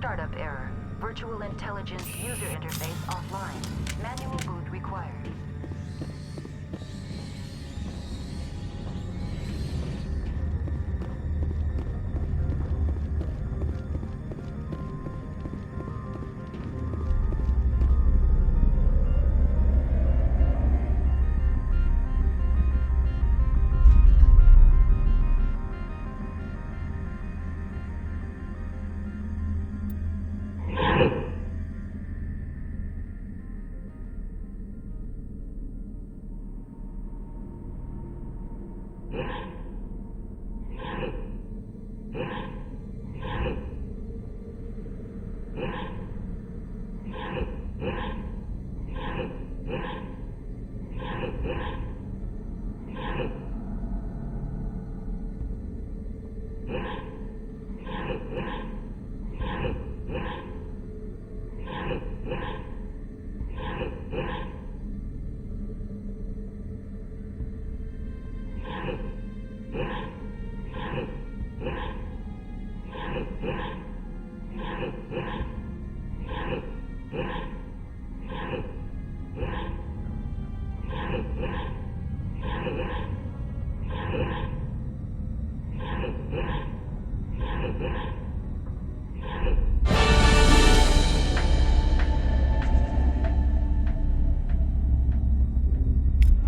Startup error. Virtual intelligence user interface offline. Manual boot required.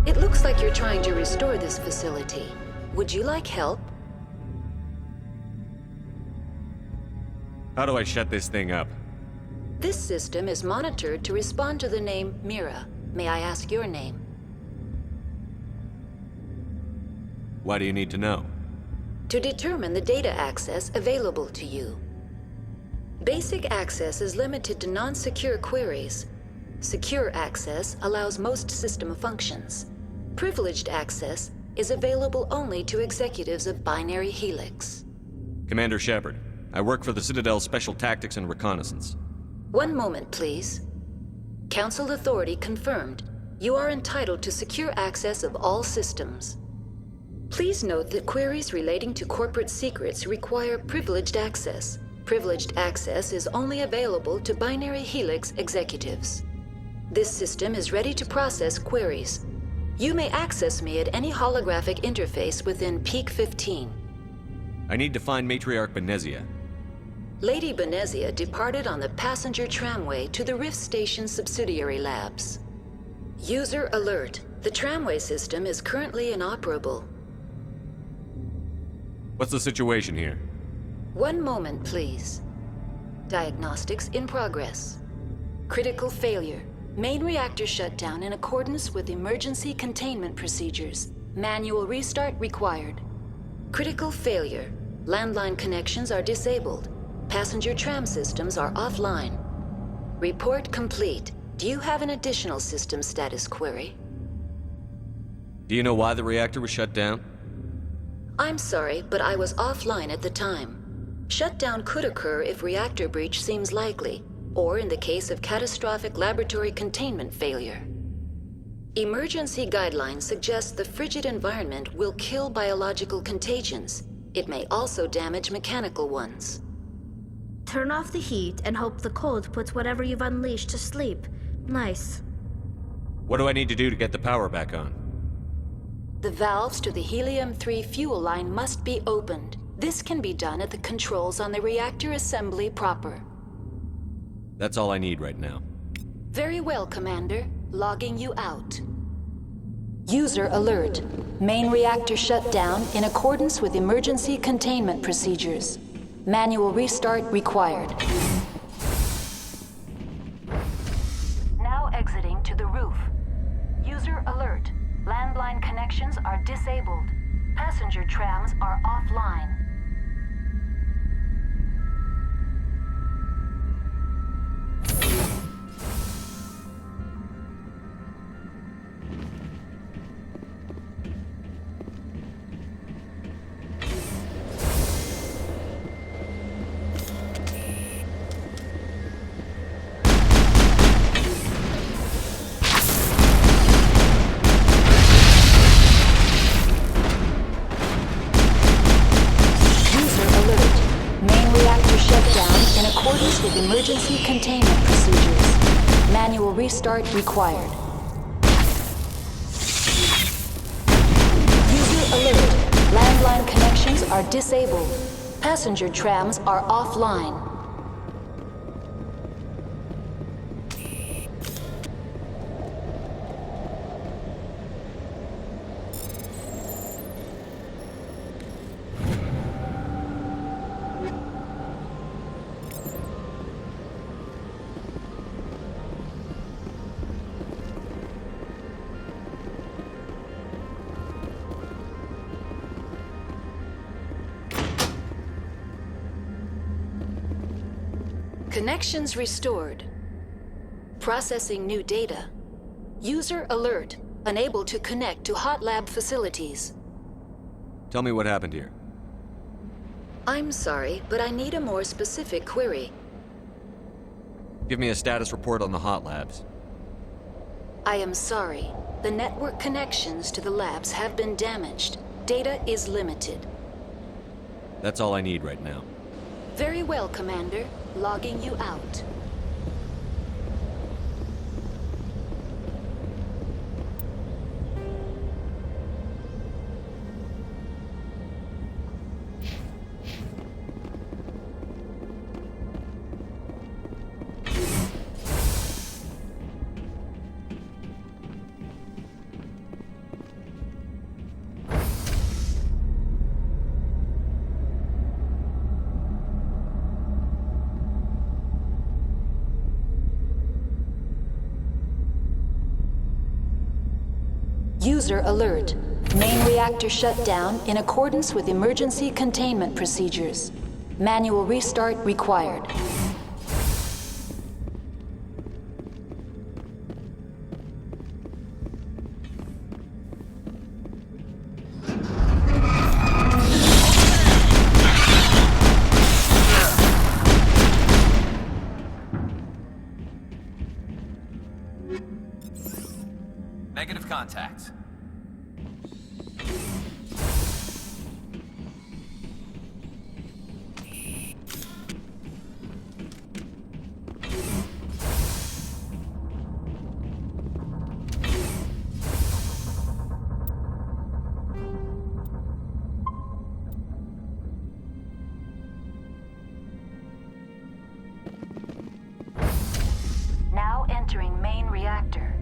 It looks like you're trying to restore this facility. Would you like help? How do I shut this thing up? This system is monitored to respond to the name Mira. May I ask your name? Why do you need to know? To determine the data access available to you. Basic access is limited to non-secure queries. Secure access allows most system functions. Privileged access is available only to executives of Binary Helix. Commander Shepard, I work for the Citadel Special Tactics and Reconnaissance. One moment, please. Council authority confirmed. You are entitled to secure access of all systems. Please note that queries relating to corporate secrets require privileged access. Privileged access is only available to Binary Helix executives. This system is ready to process queries. You may access me at any holographic interface within Peak 15. I need to find Matriarch Benezia. Lady Benezia departed on the passenger tramway to the Rift Station subsidiary labs. User alert. The tramway system is currently inoperable. What's the situation here? One moment, please. Diagnostics in progress. Critical failure. Main reactor shutdown in accordance with emergency containment procedures. Manual restart required. Critical failure. Landline connections are disabled. Passenger tram systems are offline. Report complete. Do you have an additional system status query? Do you know why the reactor was shut down? I'm sorry, but I was offline at the time. Shutdown could occur if reactor breach seems likely, or in the case of catastrophic laboratory containment failure. Emergency guidelines suggest the frigid environment will kill biological contagions. It may also damage mechanical ones. Turn off the heat and hope the cold puts whatever you've unleashed to sleep. Nice. What do I need to do to get the power back on? The valves to the Helium-3 fuel line must be opened. This can be done at the controls on the reactor assembly proper. That's all I need right now. Very well, Commander. Logging you out. User alert. Main reactor shut down in accordance with emergency containment procedures. Manual restart required. Now exiting to the roof. User alert. Landline connections are disabled. Passenger trams are offline. accordance with emergency containment procedures. Manual restart required. User alert. Landline connections are disabled. Passenger trams are offline. Connections restored. Processing new data. User alert. Unable to connect to hot lab facilities. Tell me what happened here. I'm sorry, but I need a more specific query. Give me a status report on the hot labs. I am sorry. The network connections to the labs have been damaged. Data is limited. That's all I need right now. Very well, Commander. Logging you out. User alert. Main reactor shut down in accordance with emergency containment procedures. Manual restart required. Negative contact. Now entering main reactor.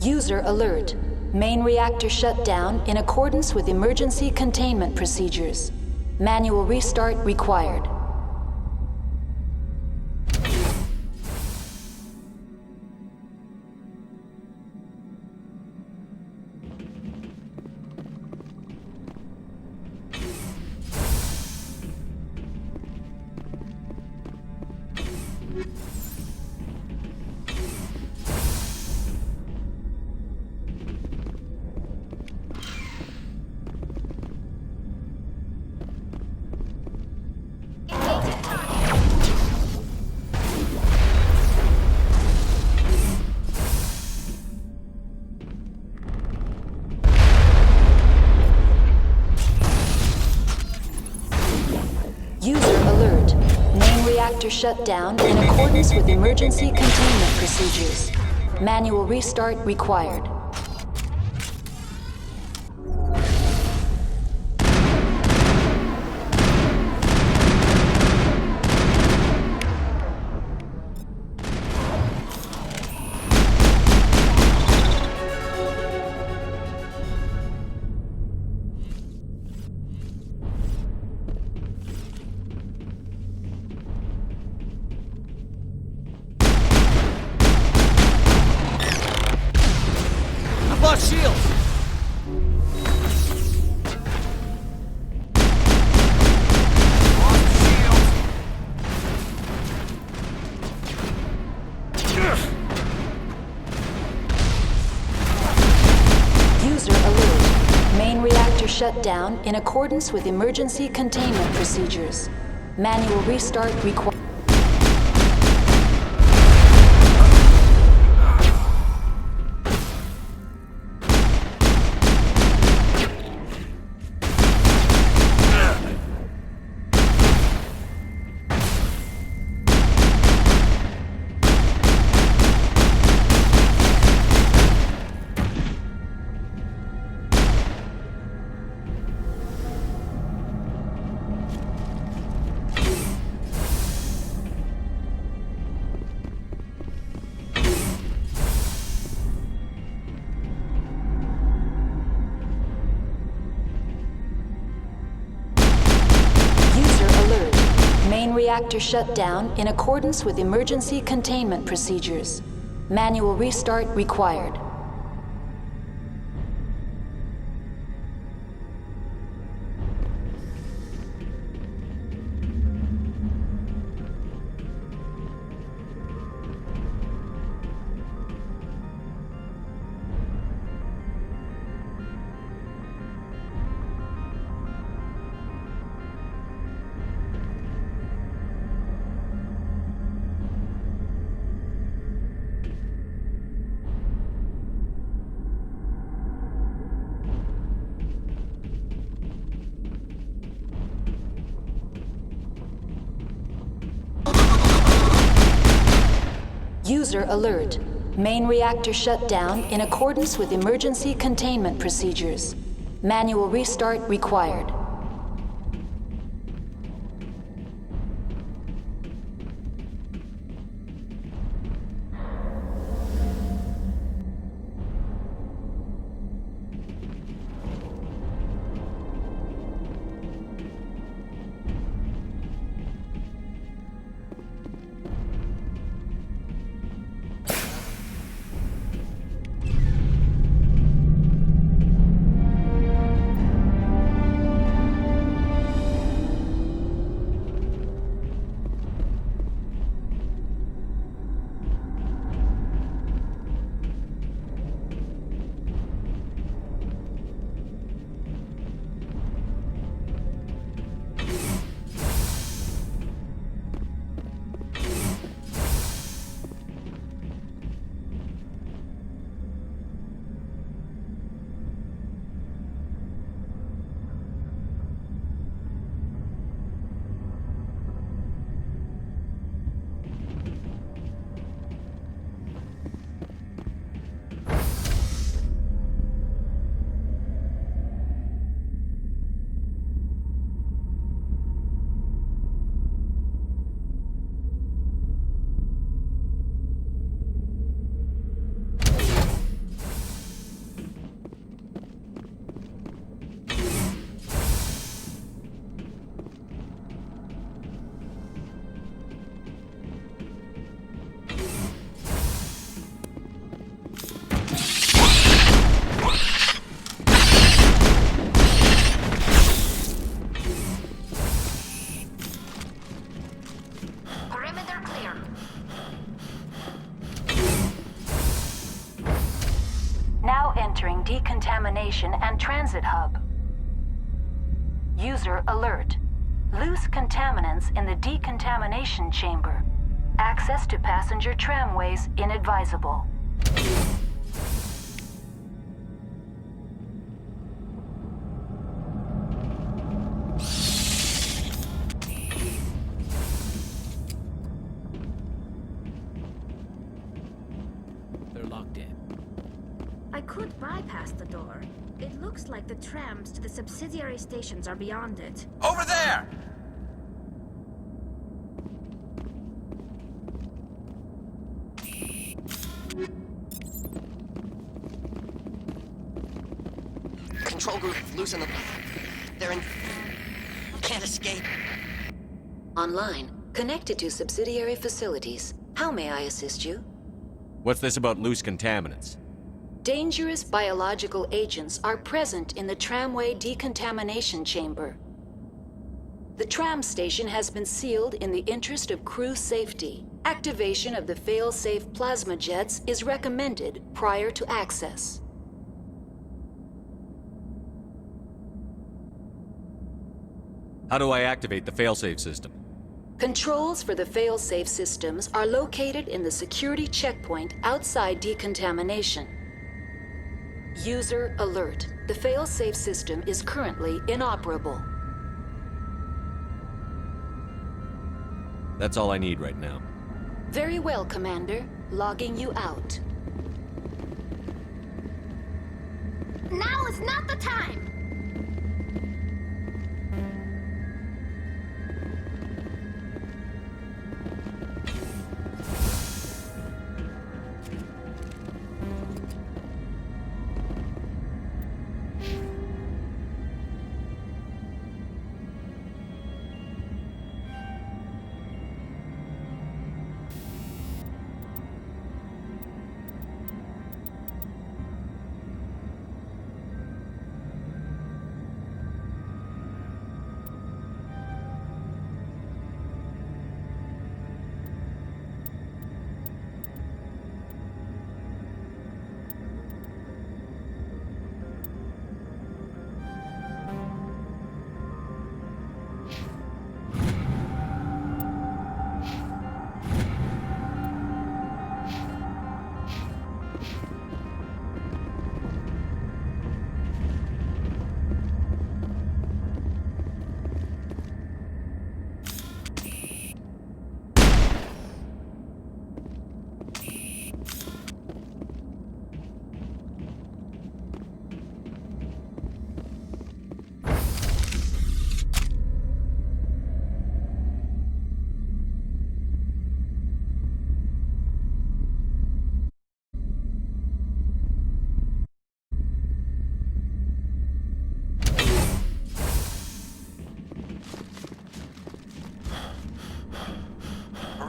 User alert. Main reactor shut down in accordance with emergency containment procedures. Manual restart required. User alert. Main reactor shut down in accordance with emergency containment procedures. Manual restart required. Lost shields! User alert. Main reactor shut down in accordance with emergency containment procedures. Manual restart required. reactor shut down in accordance with emergency containment procedures. Manual restart required. User alert. Main reactor shut down in accordance with emergency containment procedures. Manual restart required. Decontamination and transit hub. User alert. Loose contaminants in the decontamination chamber. Access to passenger tramways inadvisable. They're locked in. I could bypass the door. It looks like the trams to the subsidiary stations are beyond it. Over there! Control group, loosen them. They're in... Can't escape. Online. Connected to subsidiary facilities. How may I assist you? What's this about loose contaminants? Dangerous biological agents are present in the tramway decontamination chamber. The tram station has been sealed in the interest of crew safety. Activation of the fail-safe plasma jets is recommended prior to access. How do I activate the failsafe system? Controls for the fail-safe systems are located in the security checkpoint outside decontamination. User alert. The fail-safe system is currently inoperable. That's all I need right now. Very well, Commander. Logging you out. Now is not the time!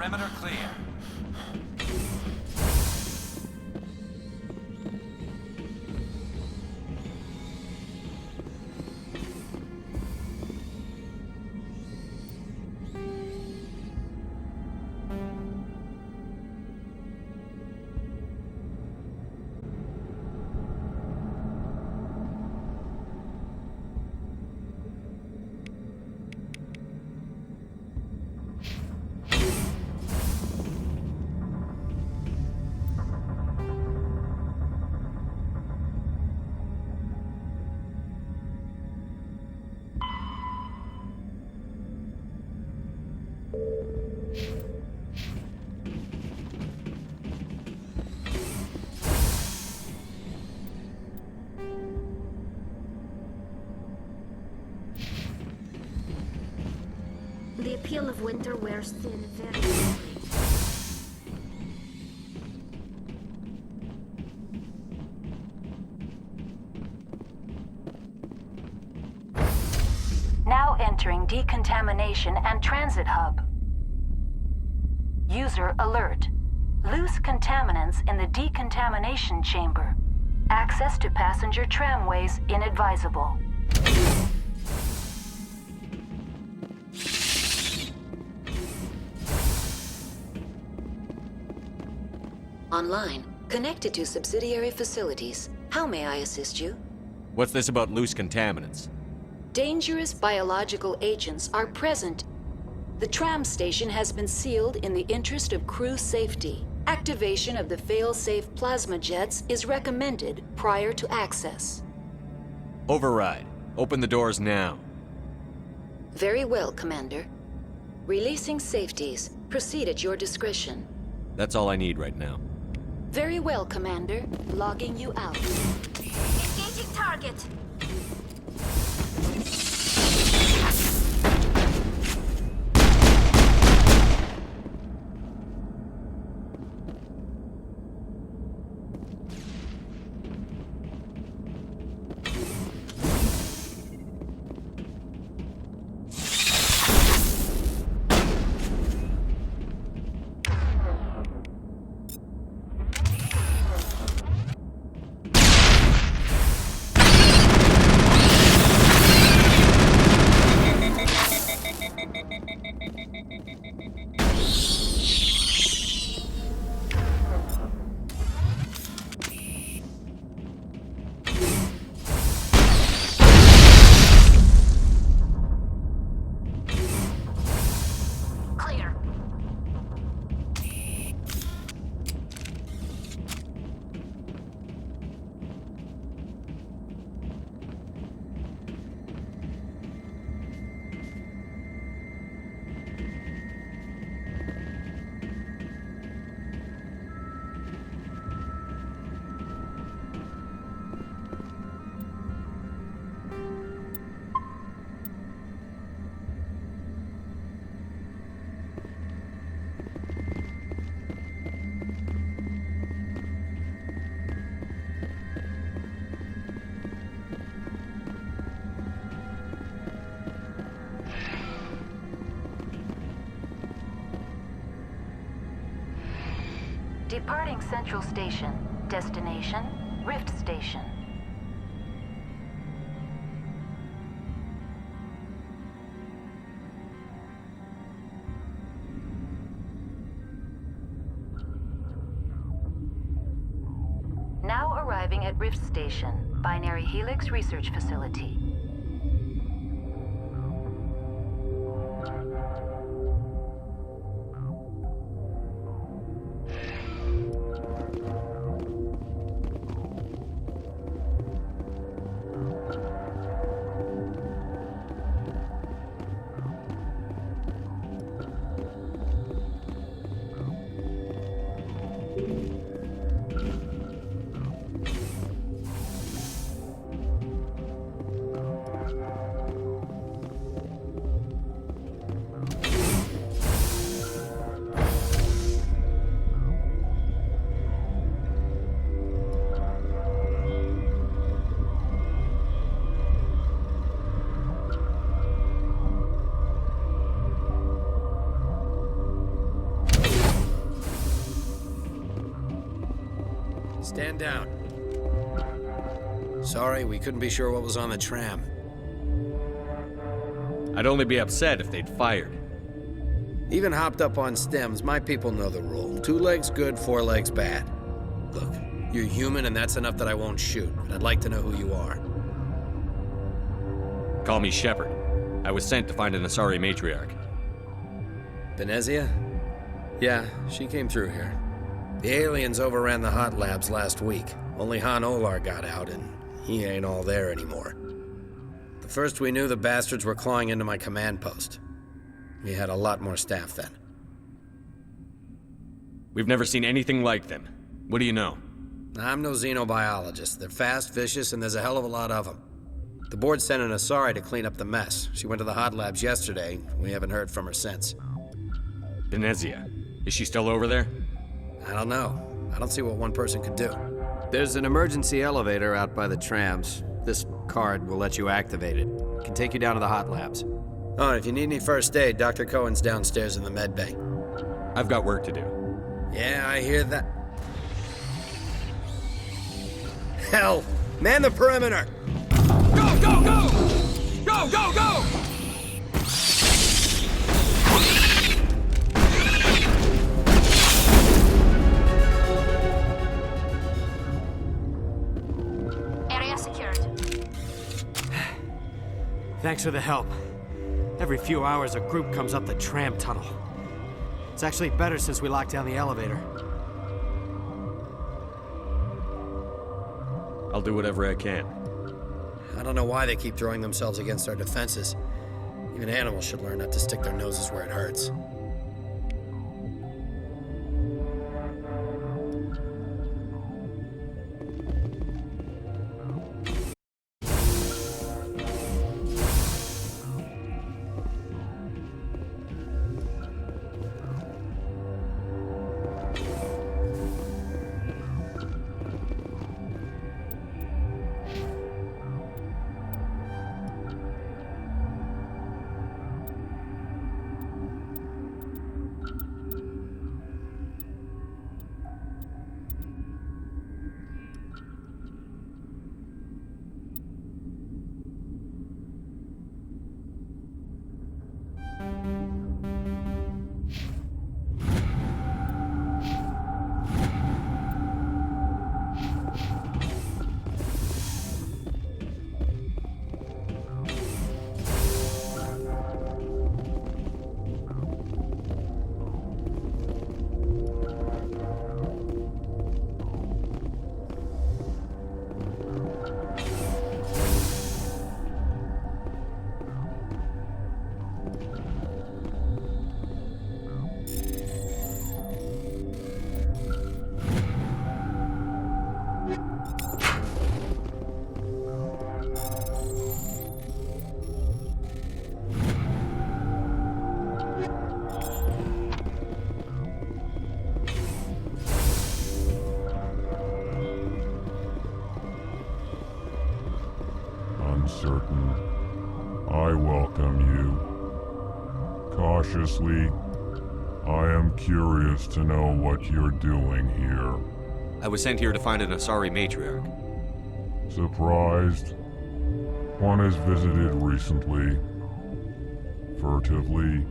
Perimeter clear. The appeal of winter wears thin very quickly. Now entering decontamination and transit hub. User alert. Loose contaminants in the decontamination chamber. Access to passenger tramways inadvisable. Online, connected to subsidiary facilities. How may I assist you? What's this about loose contaminants? Dangerous biological agents are present. The tram station has been sealed in the interest of crew safety. Activation of the fail-safe plasma jets is recommended prior to access. Override. Open the doors now. Very well, Commander. Releasing safeties. Proceed at your discretion. That's all I need right now. Very well, Commander. Logging you out. Engaging target! Departing Central Station. Destination, Rift Station. Now arriving at Rift Station, Binary Helix Research Facility. Stand down. Sorry, we couldn't be sure what was on the tram. I'd only be upset if they'd fired. Even hopped up on stems, my people know the rule. 2 legs good, 4 legs bad. Look, you're human and that's enough that I won't shoot, but I'd like to know who you are. Call me Shepard. I was sent to find an Asari matriarch. Benezia? Yeah, she came through here. The aliens overran the hot labs last week. Only Han Olar got out, and he ain't all there anymore. The first we knew, the bastards were clawing into my command post. We had a lot more staff then. We've never seen anything like them. What do you know? I'm no xenobiologist. They're fast, vicious, and there's a hell of a lot of them. The board sent an Asari to clean up the mess. She went to the hot labs yesterday. We haven't heard from her since. Benezia. Is she still over there? I don't know. I don't see what one person could do. There's an emergency elevator out by the trams. This card will let you activate it. It can take you down to the hot labs. Oh, and if you need any first aid, Dr. Cohen's downstairs in the med bay. I've got work to do. Yeah, I hear that. Hell! Man the perimeter! Go, go, go! Go, go, go! Area secured. Thanks for the help. Every few hours, a group comes up the tram tunnel. It's actually better since we locked down the elevator. I'll do whatever I can. I don't know why they keep throwing themselves against our defenses. Even animals should learn not to stick their noses where it hurts. Uncertain. I welcome you. Cautiously, I am curious to know what you're doing here. I was sent here to find an Asari matriarch. Surprised? One has visited recently. Furtively.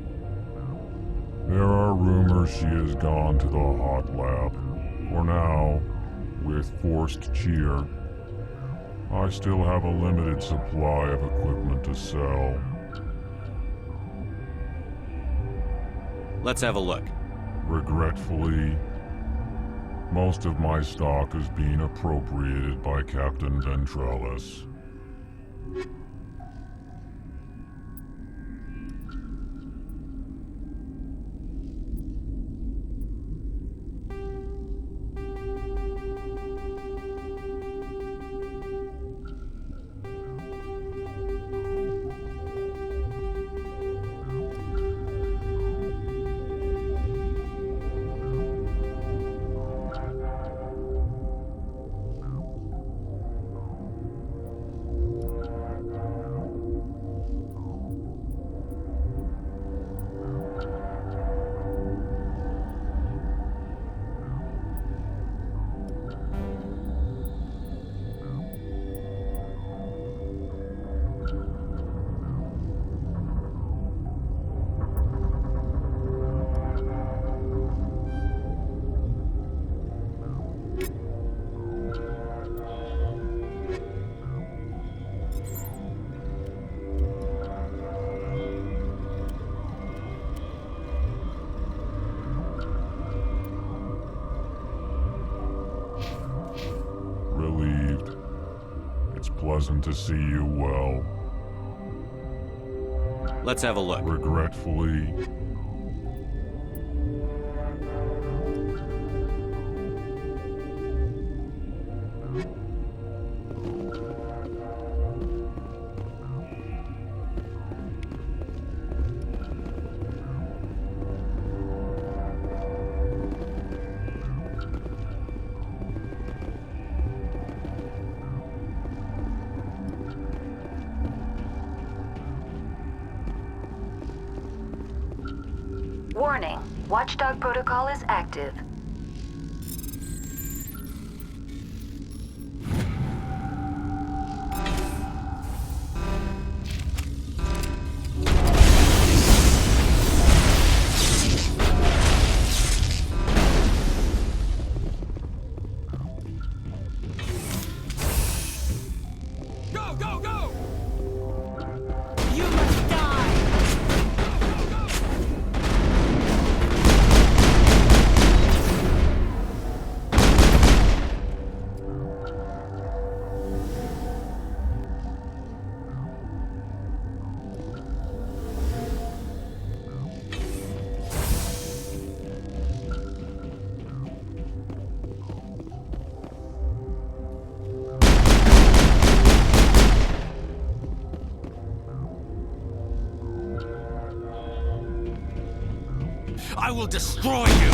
There are rumors she has gone to the hot lab. For now, with forced cheer, I still have a limited supply of equipment to sell. Let's have a look. Regretfully, most of my stock is being appropriated by Captain Ventrellis. pleasant to see you well. Let's have a look. Regretfully, Warning, Watchdog protocol is active. Go, go, go! You must die! Go, go, go! I will destroy you!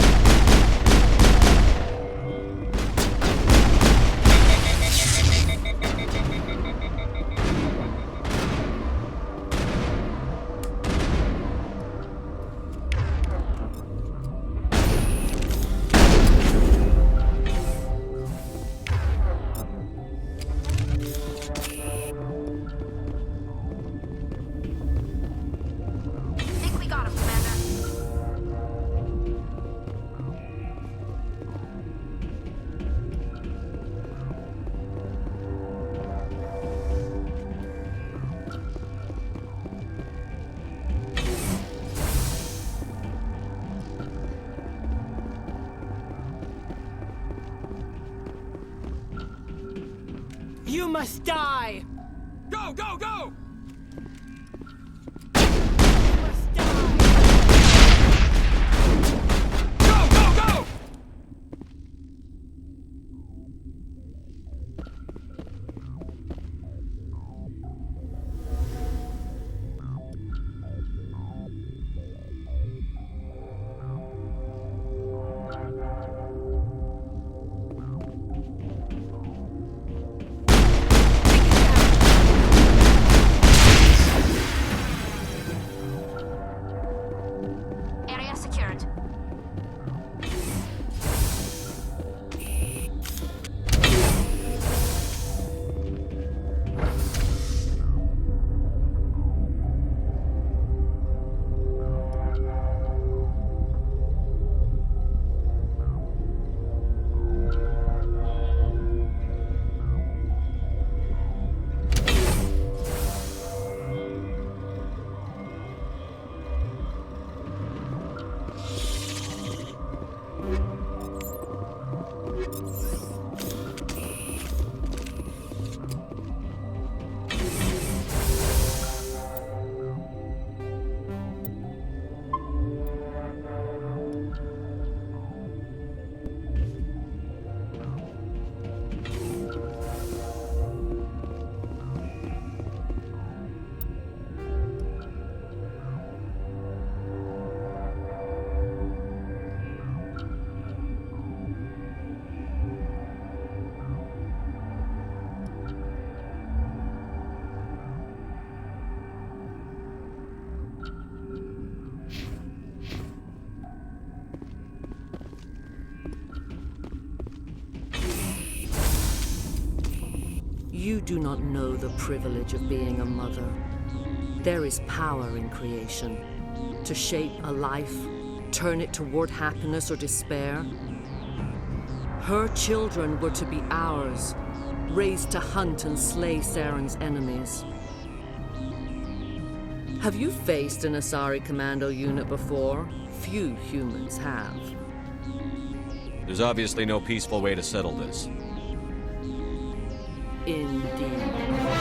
Think we got him, Commander. You must die! Go, go, go! You must die! Go, go, go! Area secured. You do not know the privilege of being a mother. There is power in creation. To shape a life, turn it toward happiness or despair. Her children were to be ours, raised to hunt and slay Saren's enemies. Have you faced an Asari commando unit before? Few humans have. There's obviously no peaceful way to settle this. Indeed.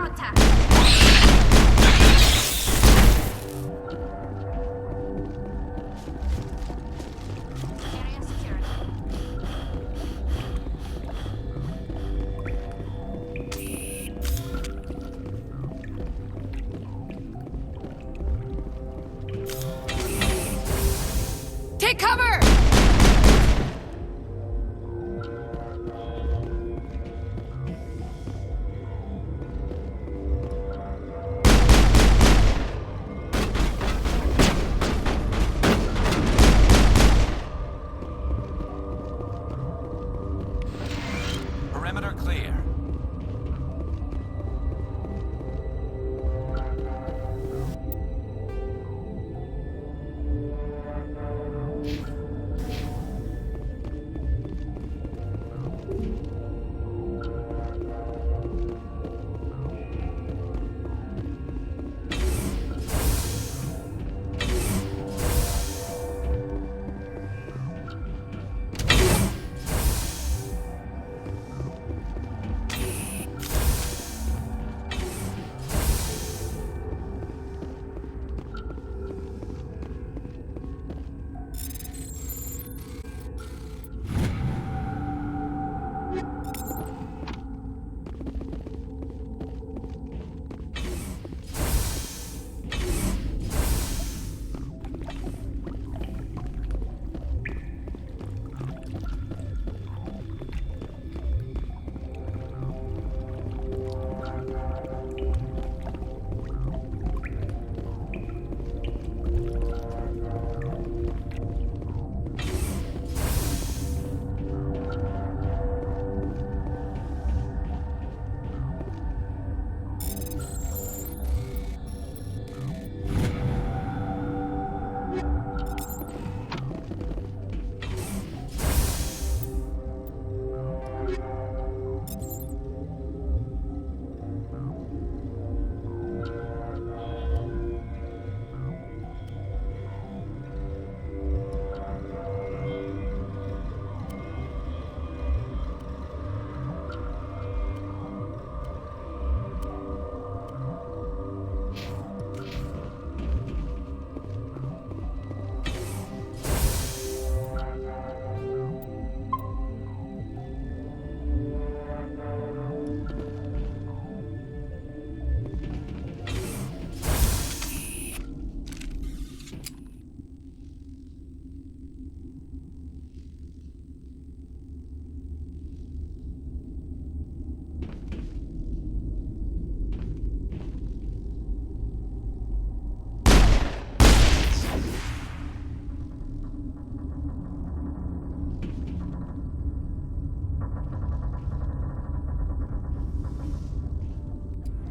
contact! Area secured. Take cover! Perimeter clear.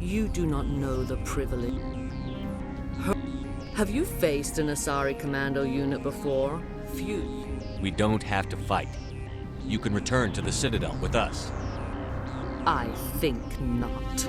You do not know the privilege. Have you faced an Asari commando unit before? Few. We don't have to fight. You can return to the Citadel with us. I think not.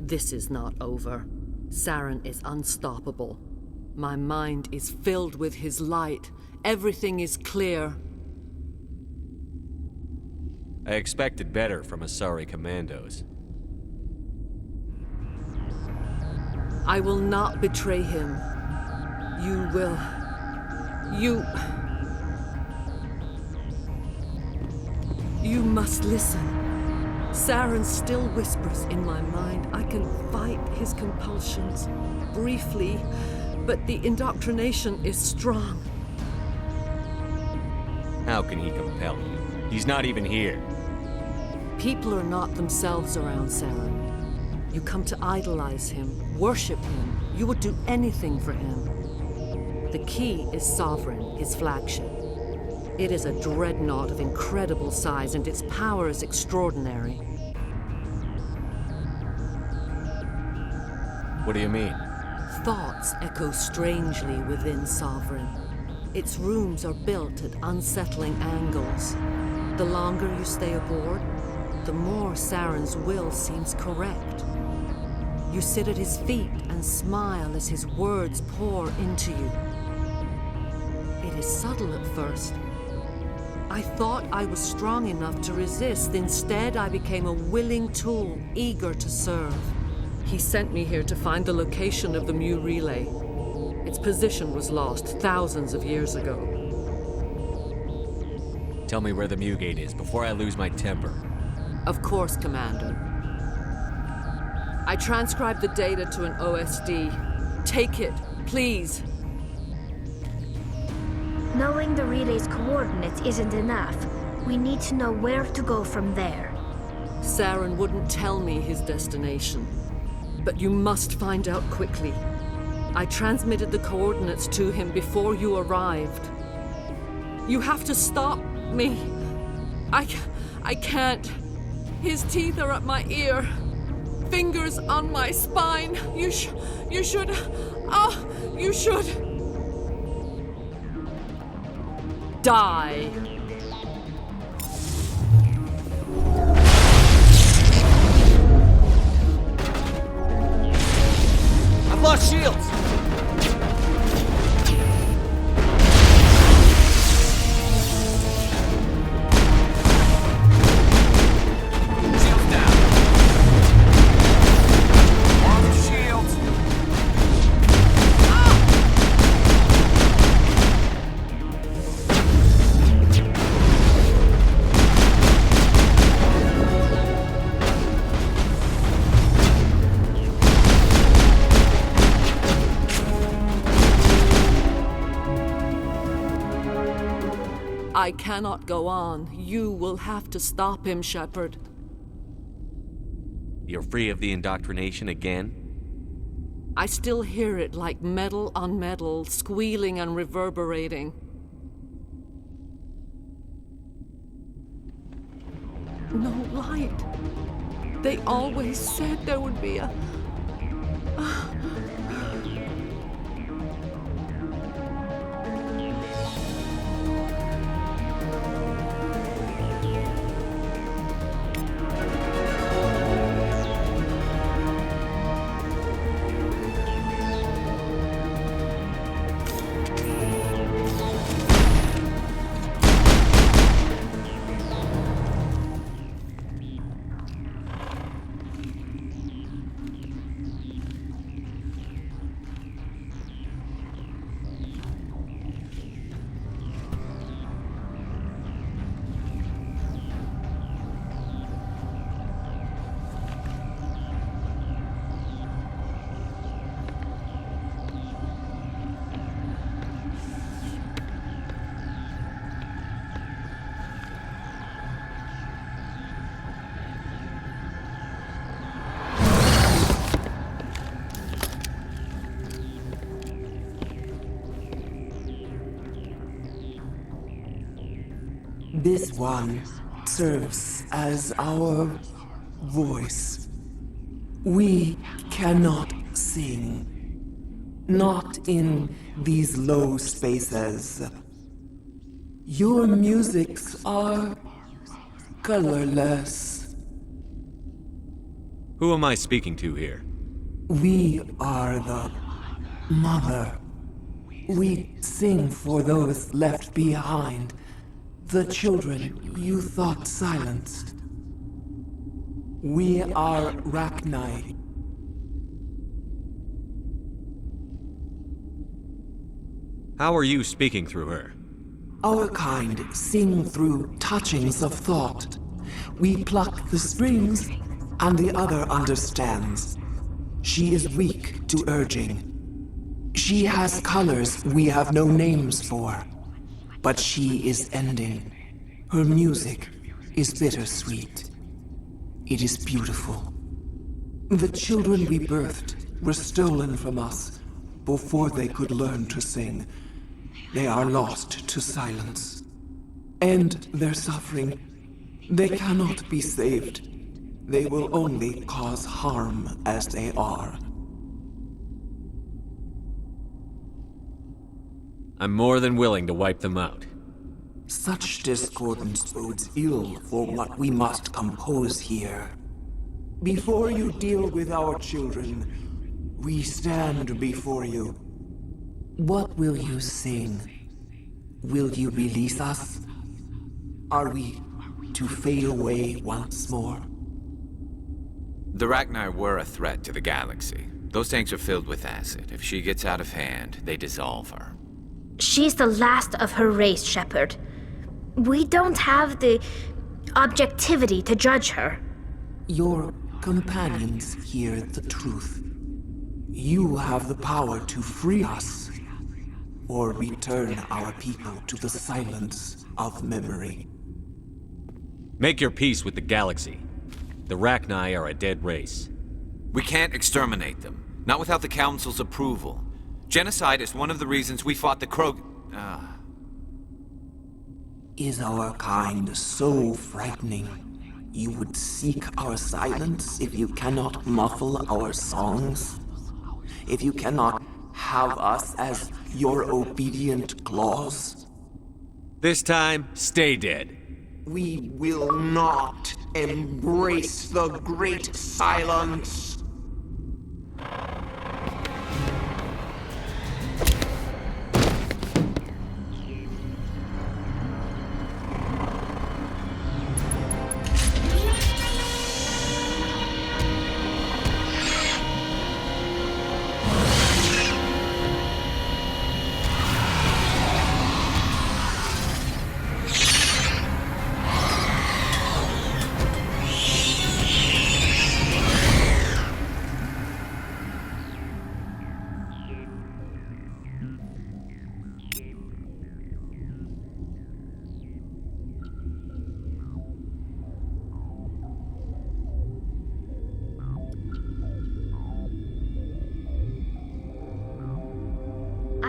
This is not over. Saren is unstoppable. My mind is filled with his light. Everything is clear. I expected better from Asari commandos. I will not betray him. You will... You must listen. Saren still whispers in my mind. I can fight his compulsions, briefly, but the indoctrination is strong. How can he compel you? He's not even here. People are not themselves around Saren. You come to idolize him, worship him. You would do anything for him. The key is Sovereign, his flagship. It is a dreadnought of incredible size, and its power is extraordinary. What do you mean? Thoughts echo strangely within Sovereign. Its rooms are built at unsettling angles. The longer you stay aboard, the more Saren's will seems correct. You sit at his feet and smile as his words pour into you. It is subtle at first. I thought I was strong enough to resist. Instead, I became a willing tool, eager to serve. He sent me here to find the location of the Mu relay. Its position was lost thousands of years ago. Tell me where the Mu gate is before I lose my temper. Of course, Commander. I transcribed the data to an OSD. Take it, please. Knowing the relay's coordinates isn't enough. We need to know where to go from there. Saren wouldn't tell me his destination. But you must find out quickly. I transmitted the coordinates to him before you arrived. You have to stop me. I can't. His teeth are at my ear. Fingers on my spine. You should. You should. Die. I've lost shields! Shields down! Armed shields! I cannot go on. You will have to stop him, Shepard. You're free of the indoctrination again? I still hear it like metal on metal, squealing and reverberating. No light. They always said there would be a... This one serves as our voice. We cannot sing. Not in these low spaces. Your musics are colorless. Who am I speaking to here? We are the Mother. We sing for those left behind, the children you thought silenced. We are Rachni. How are you speaking through her? Our kind sing through touchings of thought. We pluck the strings, and the other understands. She is weak to urging. She has colors we have no names for, but she is ending. Her music is bittersweet. It is beautiful. The children we birthed were stolen from us before they could learn to sing. They are lost to silence. And their suffering, they cannot be saved. They will only cause harm as they are. I'm more than willing to wipe them out. Such discordance bodes ill for what we must compose here. Before you deal with our children, we stand before you. What will you sing? Will you release us? Are we to fade away once more? The Rachni were a threat to the galaxy. Those tanks are filled with acid. If she gets out of hand, they dissolve her. She's the last of her race, Shepard. We don't have the objectivity to judge her. Your companions hear the truth. You have the power to free us, or return our people to the silence of memory. Make your peace with the galaxy. The Rachni are a dead race. We can't exterminate them, not without the Council's approval. Genocide is one of the reasons we fought the Krog... Is our kind so frightening, you would seek our silence if you cannot muffle our songs? If you cannot have us as your obedient claws? This time, stay dead. We will not embrace the great silence.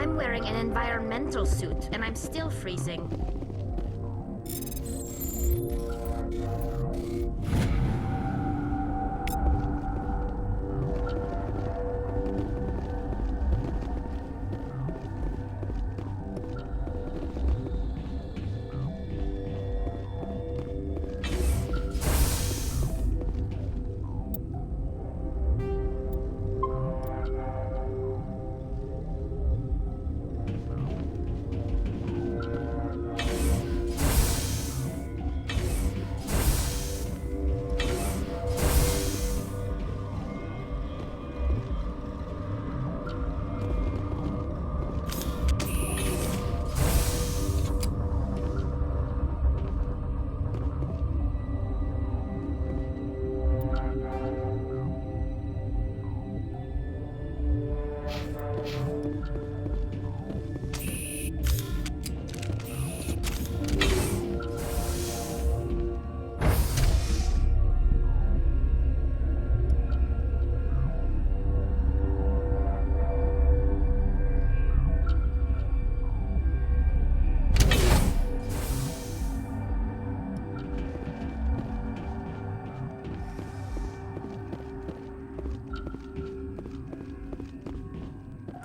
I'm wearing an environmental suit, and I'm still freezing.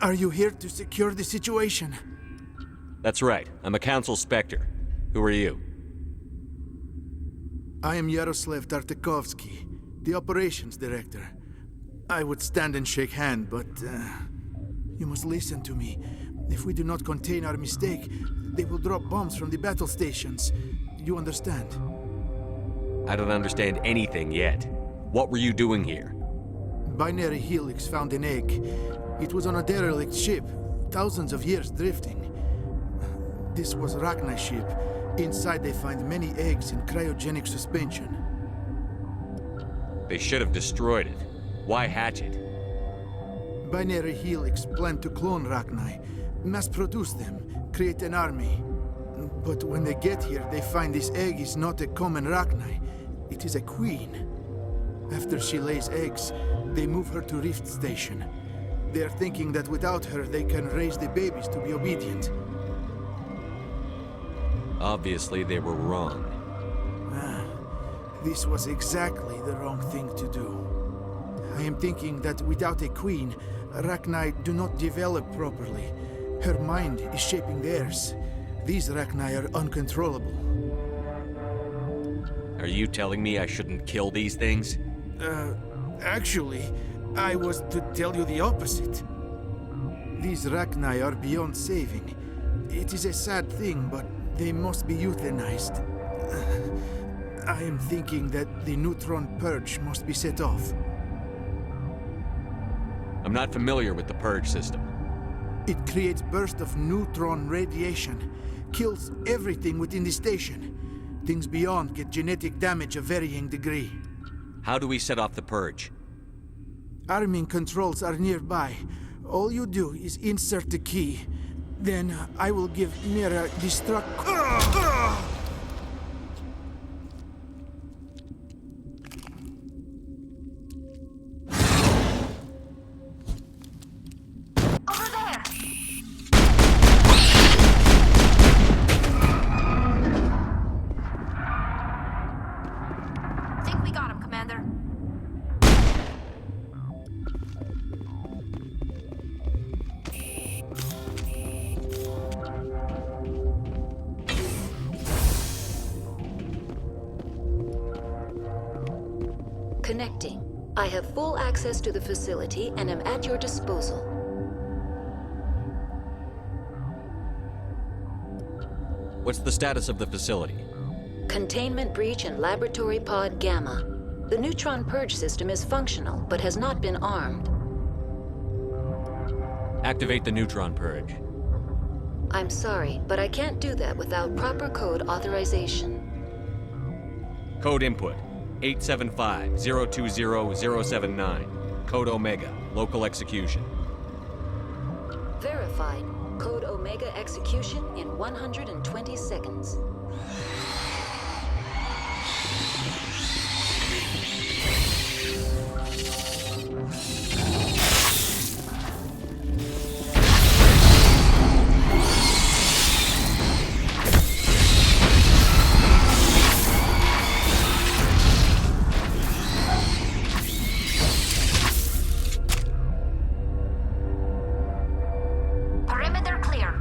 Are you here to secure the situation? That's right. I'm a Council Spectre. Who are you? I am Yaroslav Tartakovsky, the operations director. I would stand and shake hand, but you must listen to me. If we do not contain our mistake, they will drop bombs from the battle stations. You understand? I don't understand anything yet. What were you doing here? Binary Helix found an egg. It was on a derelict ship, thousands of years drifting. This was Rachni's ship. Inside they find many eggs in cryogenic suspension. They should have destroyed it. Why hatch it? Binary Helix planned to clone Rachni, mass-produce them, create an army. But when they get here, they find this egg is not a common Rachni. It is a queen. After she lays eggs, they move her to Rift Station. They are thinking that without her, they can raise the babies to be obedient. Obviously, they were wrong. This was exactly the wrong thing to do. I am thinking that without a queen, Rachni do not develop properly. Her mind is shaping theirs. These Rachni are uncontrollable. Are you telling me I shouldn't kill these things? Actually, I was to tell you the opposite. These Rachni are beyond saving. It is a sad thing, but they must be euthanized. I am thinking that the neutron purge must be set off. I'm not familiar with the purge system. It creates bursts of neutron radiation, kills everything within the station. Things beyond get genetic damage of varying degree. How do we set off the purge? Arming controls are nearby. All you do is insert the key. Then I will give Mira destruct... Think we got him, Commander. Connecting. I have full access to the facility and am at your disposal. What's the status of the facility? Containment breach in Laboratory Pod Gamma. The neutron purge system is functional, but has not been armed. Activate the neutron purge. I'm sorry, but I can't do that without proper code authorization. Code input 875-020-079. Code Omega. Local execution. Verified. Code Omega execution in 120 seconds. Perimeter clear.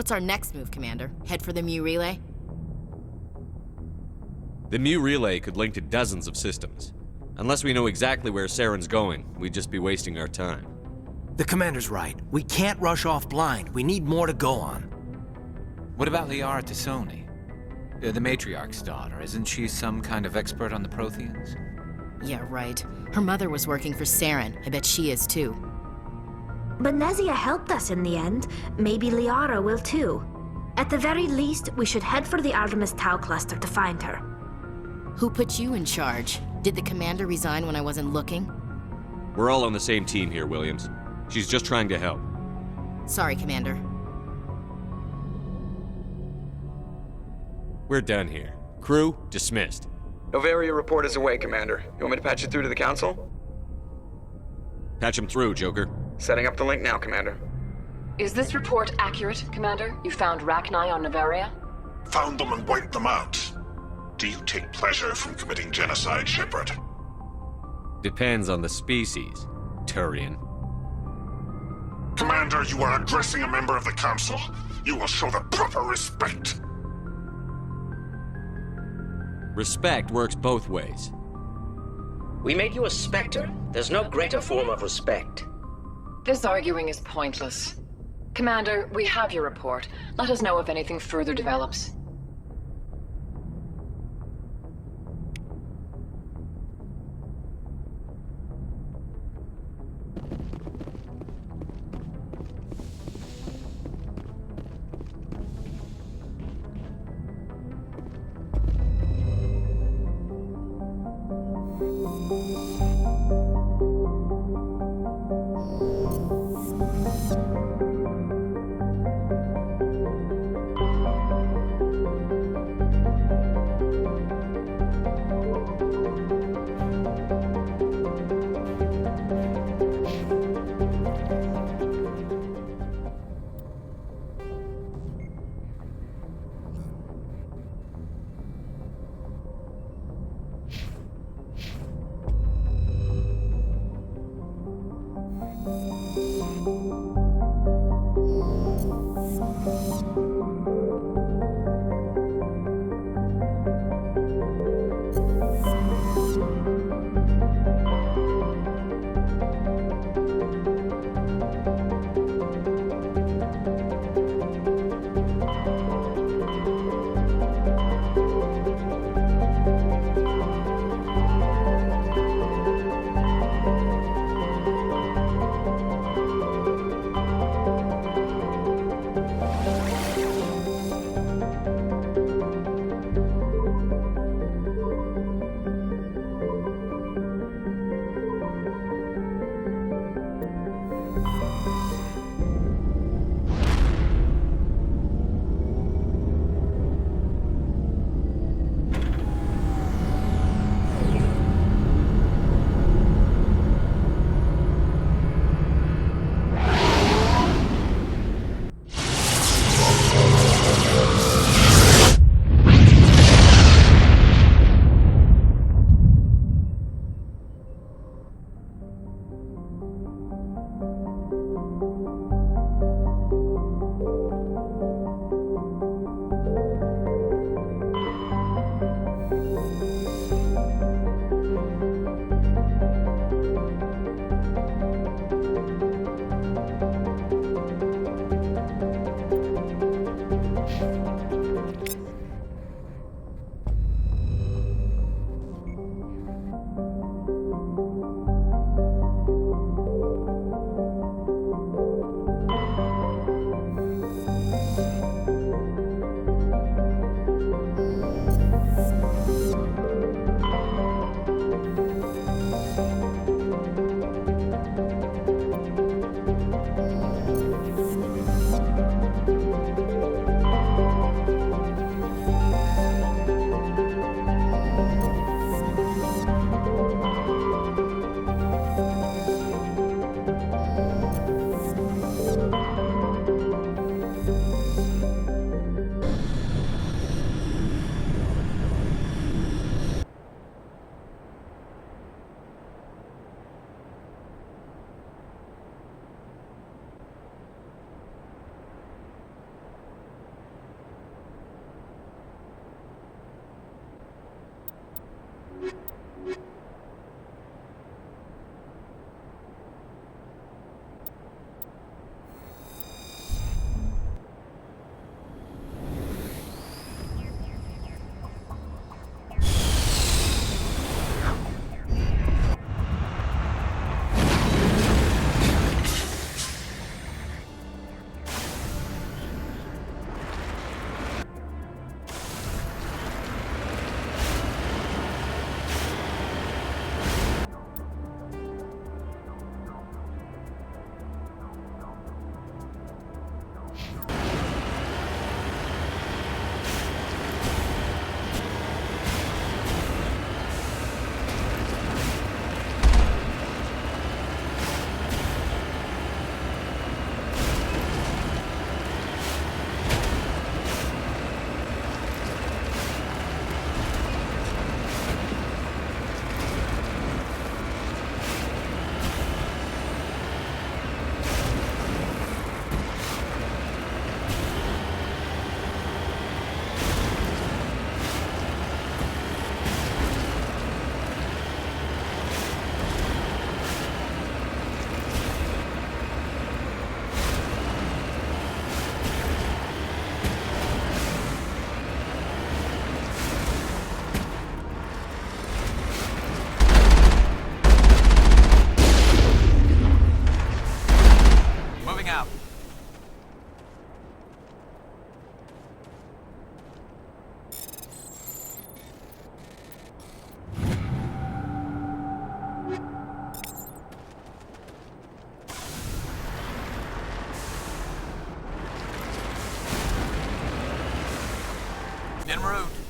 What's our next move, Commander? Head for the Mu Relay? The Mu Relay could link to dozens of systems. Unless we know exactly where Saren's going, we'd just be wasting our time. The Commander's right. We can't rush off blind. We need more to go on. What about Liara Tassoni? The Matriarch's daughter. Isn't she some kind of expert on the Protheans? Yeah, right. Her mother was working for Saren. I bet she is too. But Nezia helped us in the end. Maybe Liara will too. At the very least, we should head for the Artemis Tau cluster to find her. Who put you in charge? Did the Commander resign when I wasn't looking? We're all on the same team here, Williams. She's just trying to help. Sorry, Commander. We're done here. Crew, dismissed. Novaria report is away, Commander. You want me to patch it through to the Council? Patch him through, Joker. Setting up the link now, Commander. Is this report accurate, Commander? You found Rachni on Novaria? Found them and wiped them out. Do you take pleasure from committing genocide, Shepard? Depends on the species, Turian. Commander, you are addressing a member of the Council. You will show the proper respect. Respect works both ways. We made you a Spectre. There's no greater form of respect. This arguing is pointless. Commander, we have your report. Let us know if anything further develops. En route.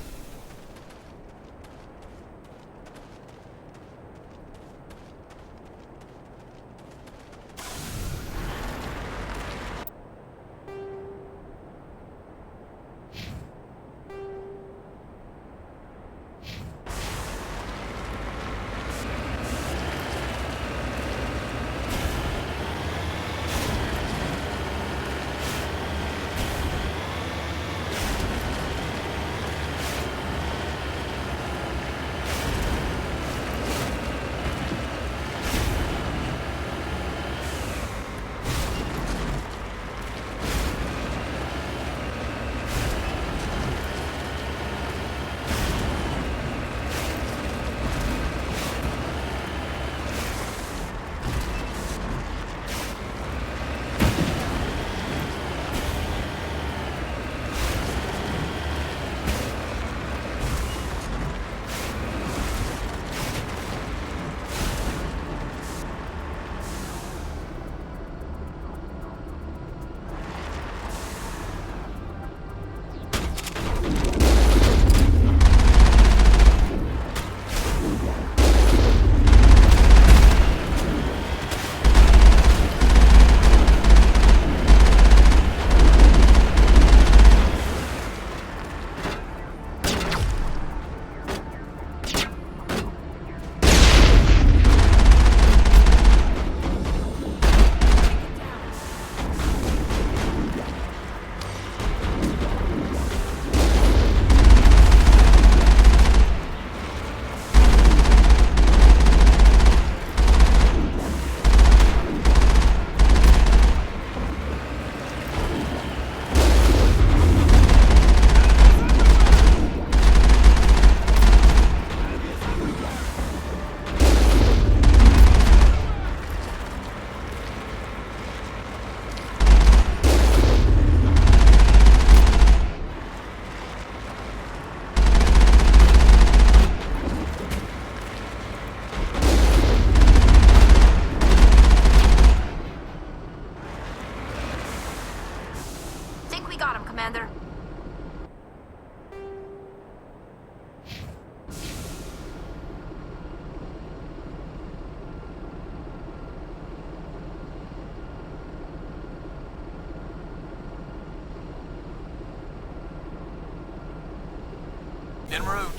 En route.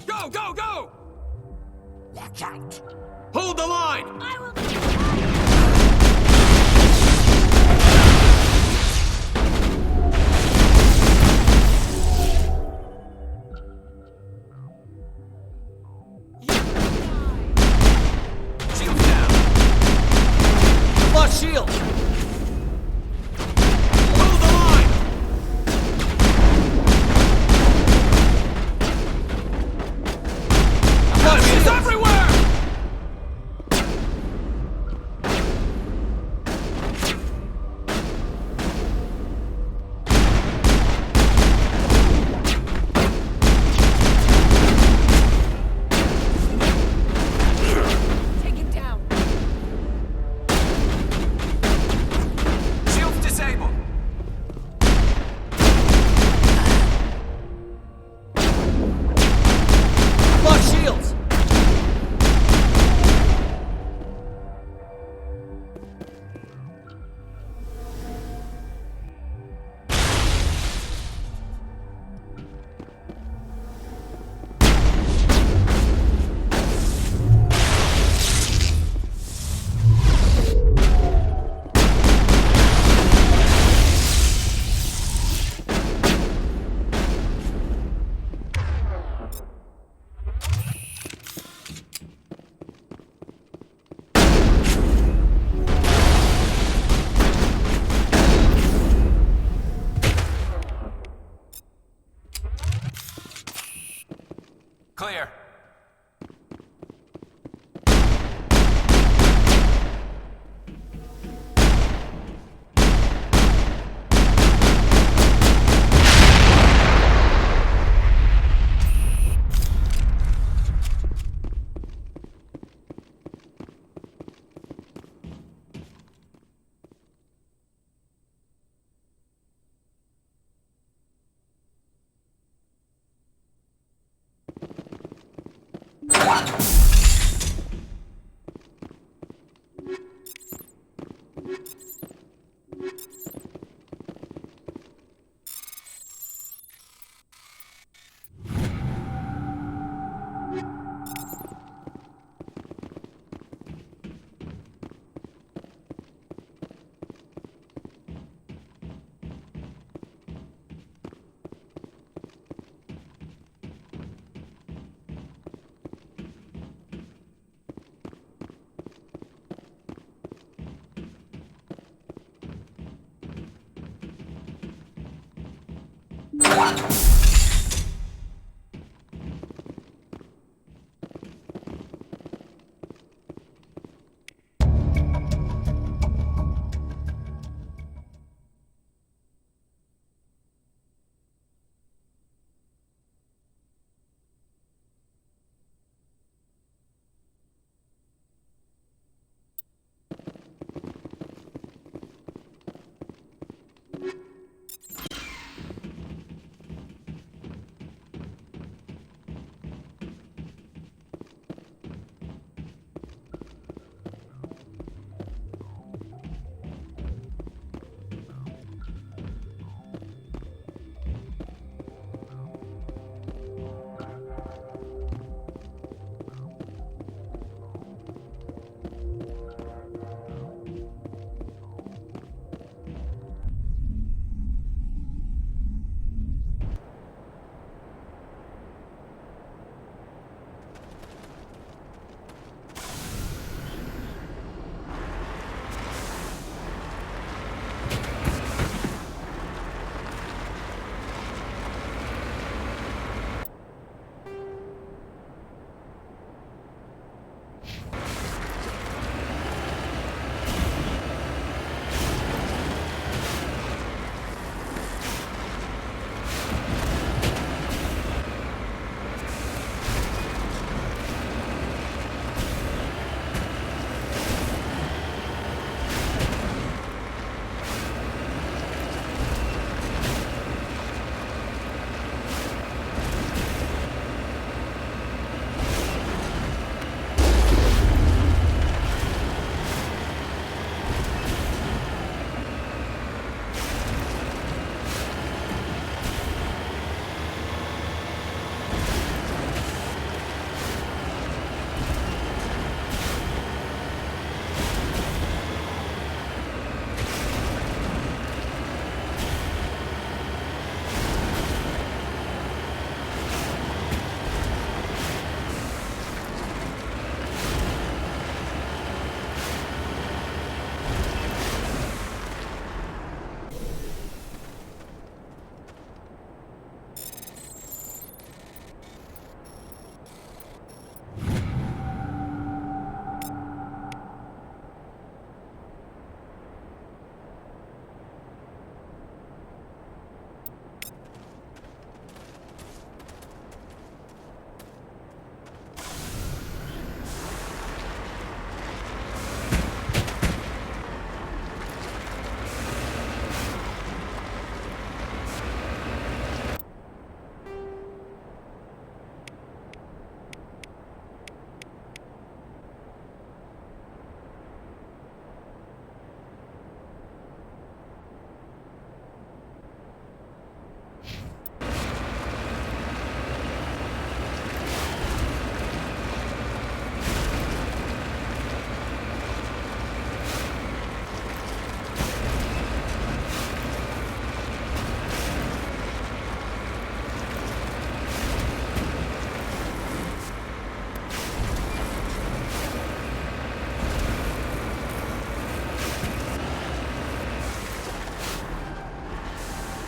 Go, go, go! Watch out! Hold the line! Shield down! Lost shield! Hold the line! Enemies everywhere! Take it down.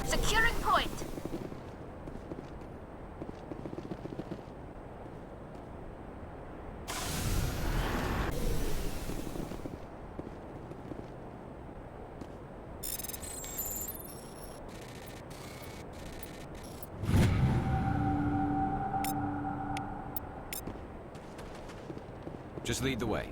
Securing point. Just lead the way.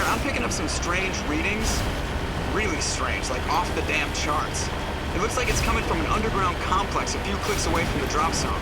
I'm picking up some strange readings. Really strange, like off the damn charts. It looks like it's coming from an underground complex a few clicks away from the drop zone.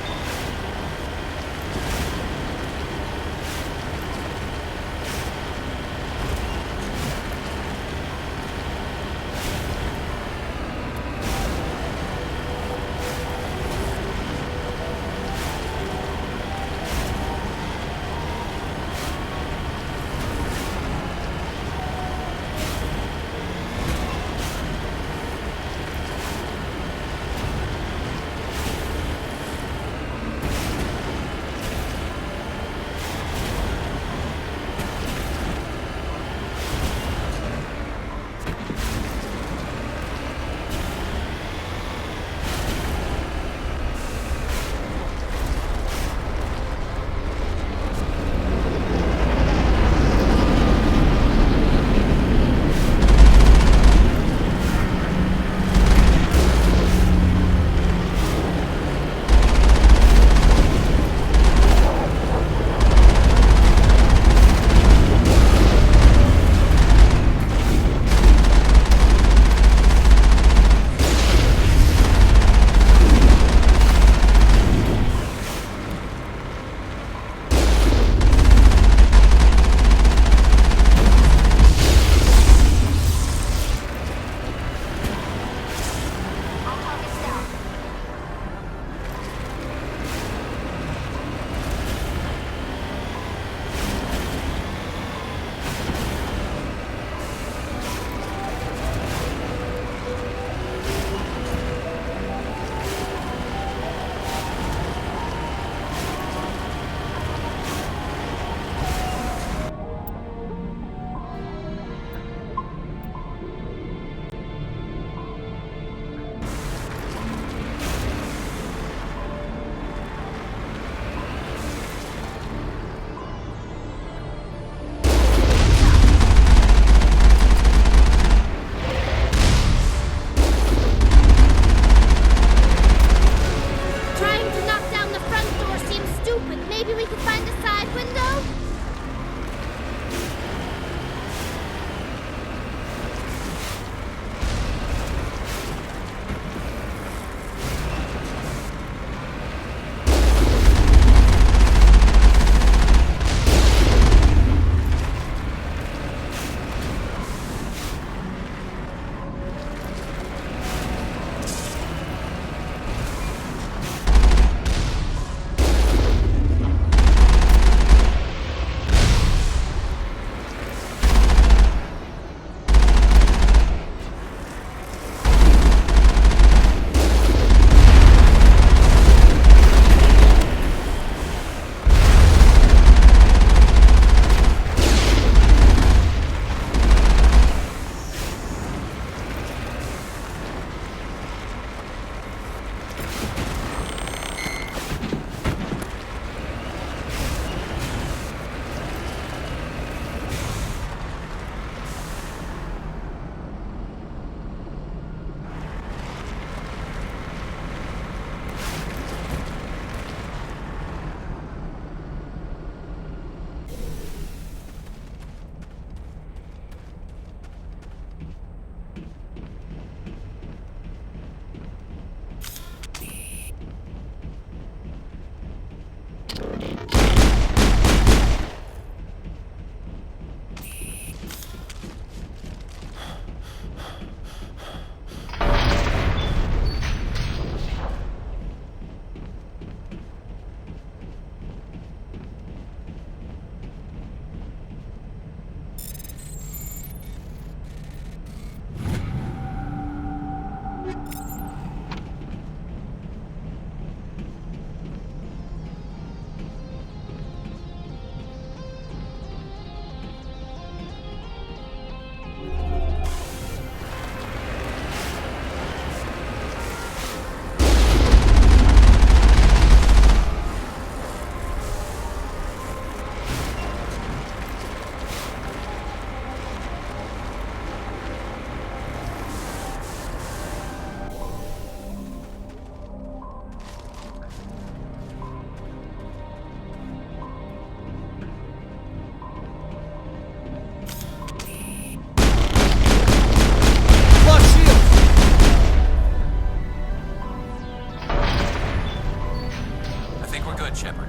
good, Shepard.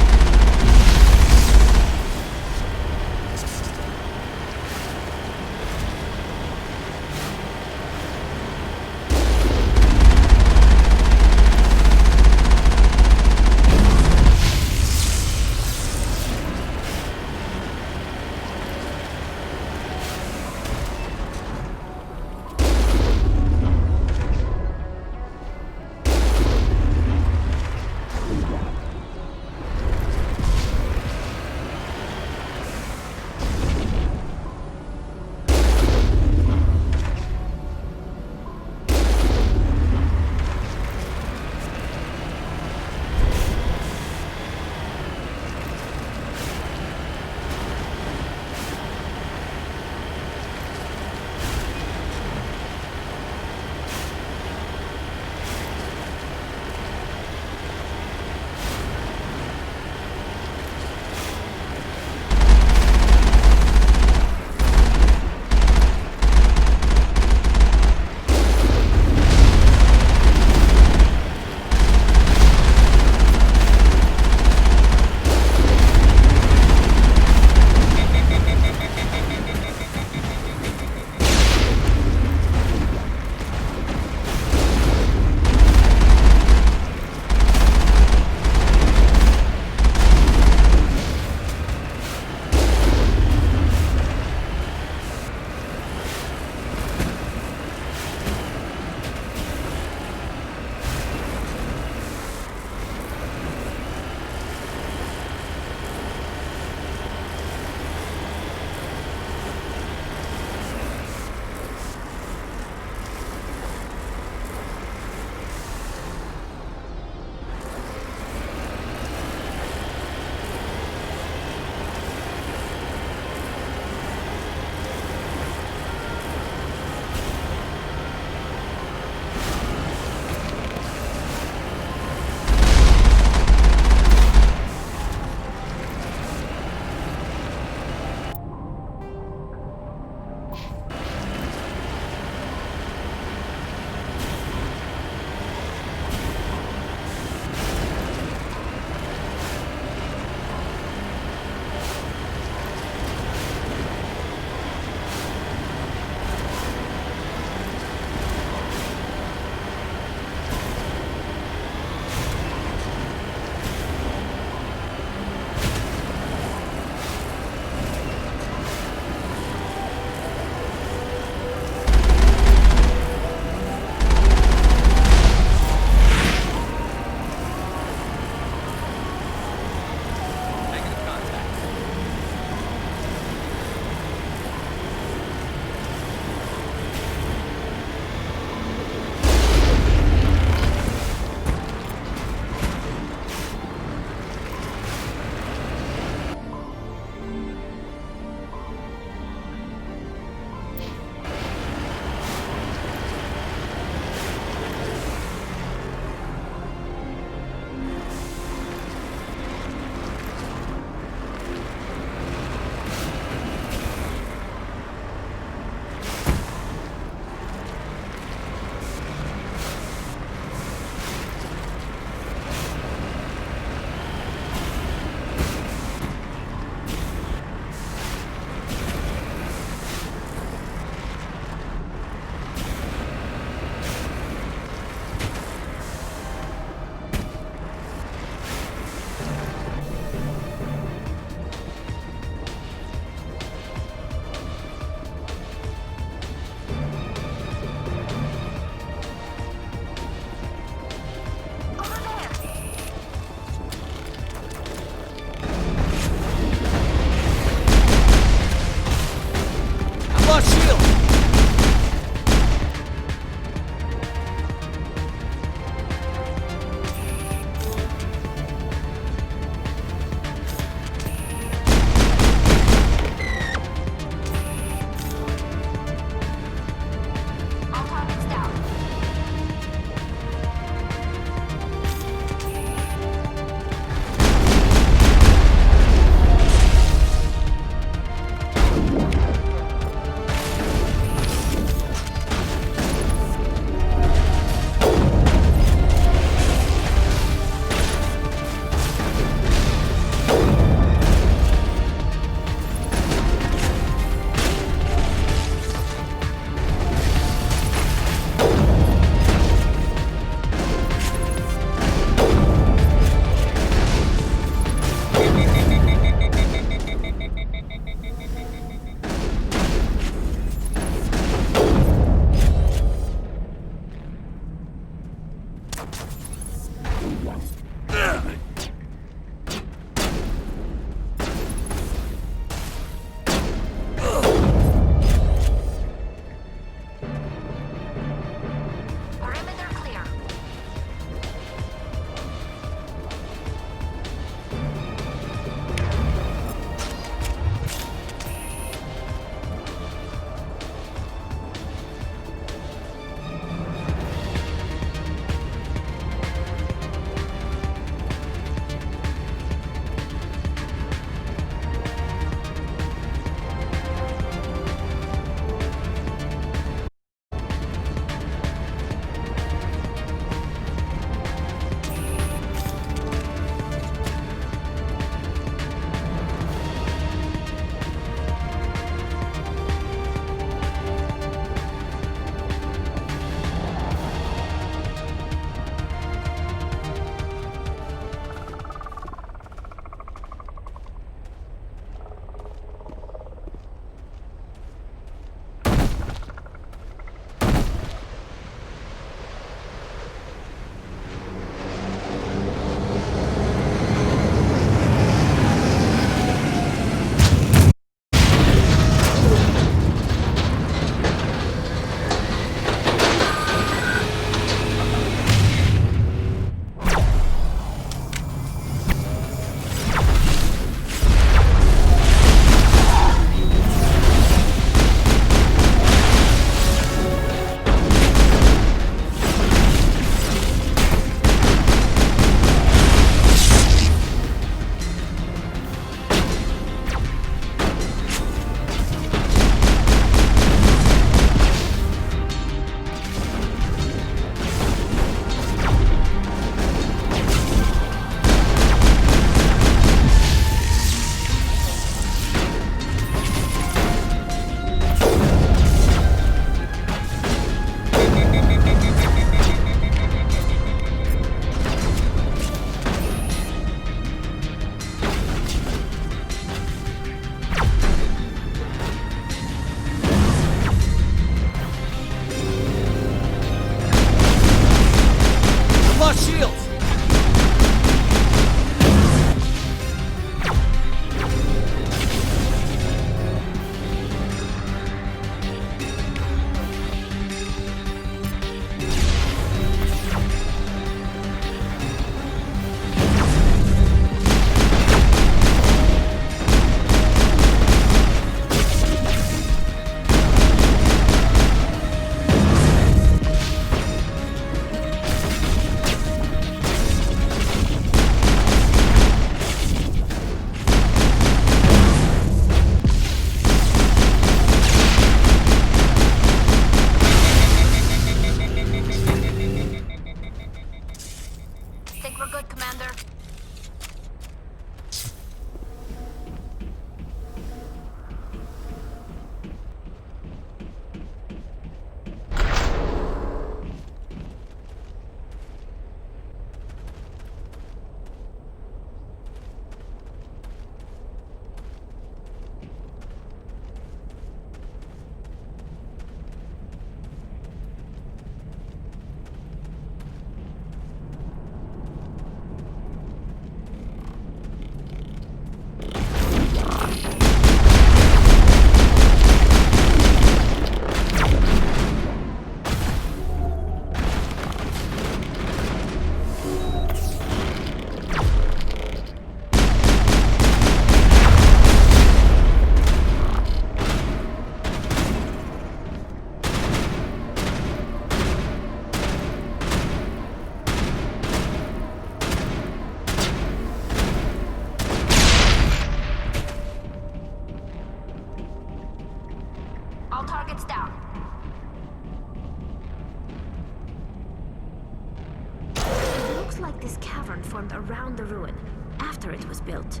this cavern formed around the ruin, after it was built.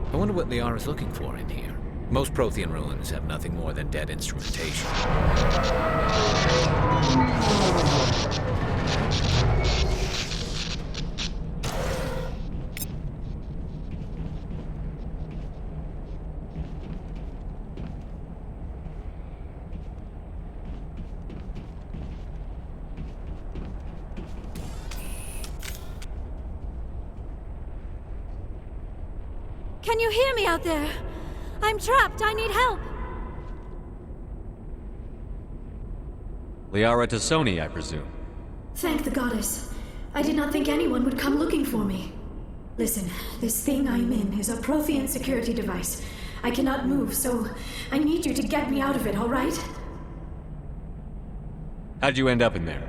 I wonder what Liara's looking for in here. Most Prothean ruins have nothing more than dead instrumentation. Can you hear me out there? I'm trapped. I need help. Liara T'Soni, I presume. Thank the goddess. I did not think anyone would come looking for me. Listen, this thing I'm in is a Prothean security device. I cannot move, so I need you to get me out of it, all right? How'd you end up in there?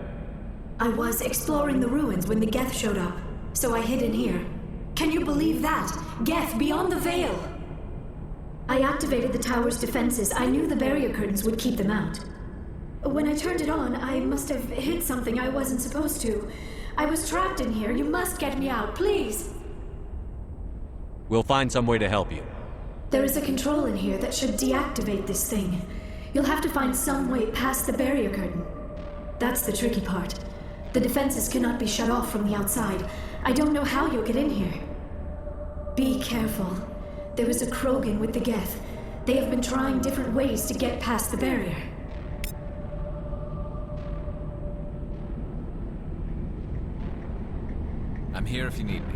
I was exploring the ruins when the Geth showed up, so I hid in here. Can you believe that? Geth, beyond the veil! I activated the tower's defenses. I knew the barrier curtains would keep them out. When I turned it on, I must have hit something I wasn't supposed to. I was trapped in here. You must get me out, please! We'll find some way to help you. There is a control in here that should deactivate this thing. You'll have to find some way past the barrier curtain. That's the tricky part. The defenses cannot be shut off from the outside. I don't know how you'll get in here. Be careful. There is a Krogan with the Geth. They have been trying different ways to get past the barrier. I'm here if you need me.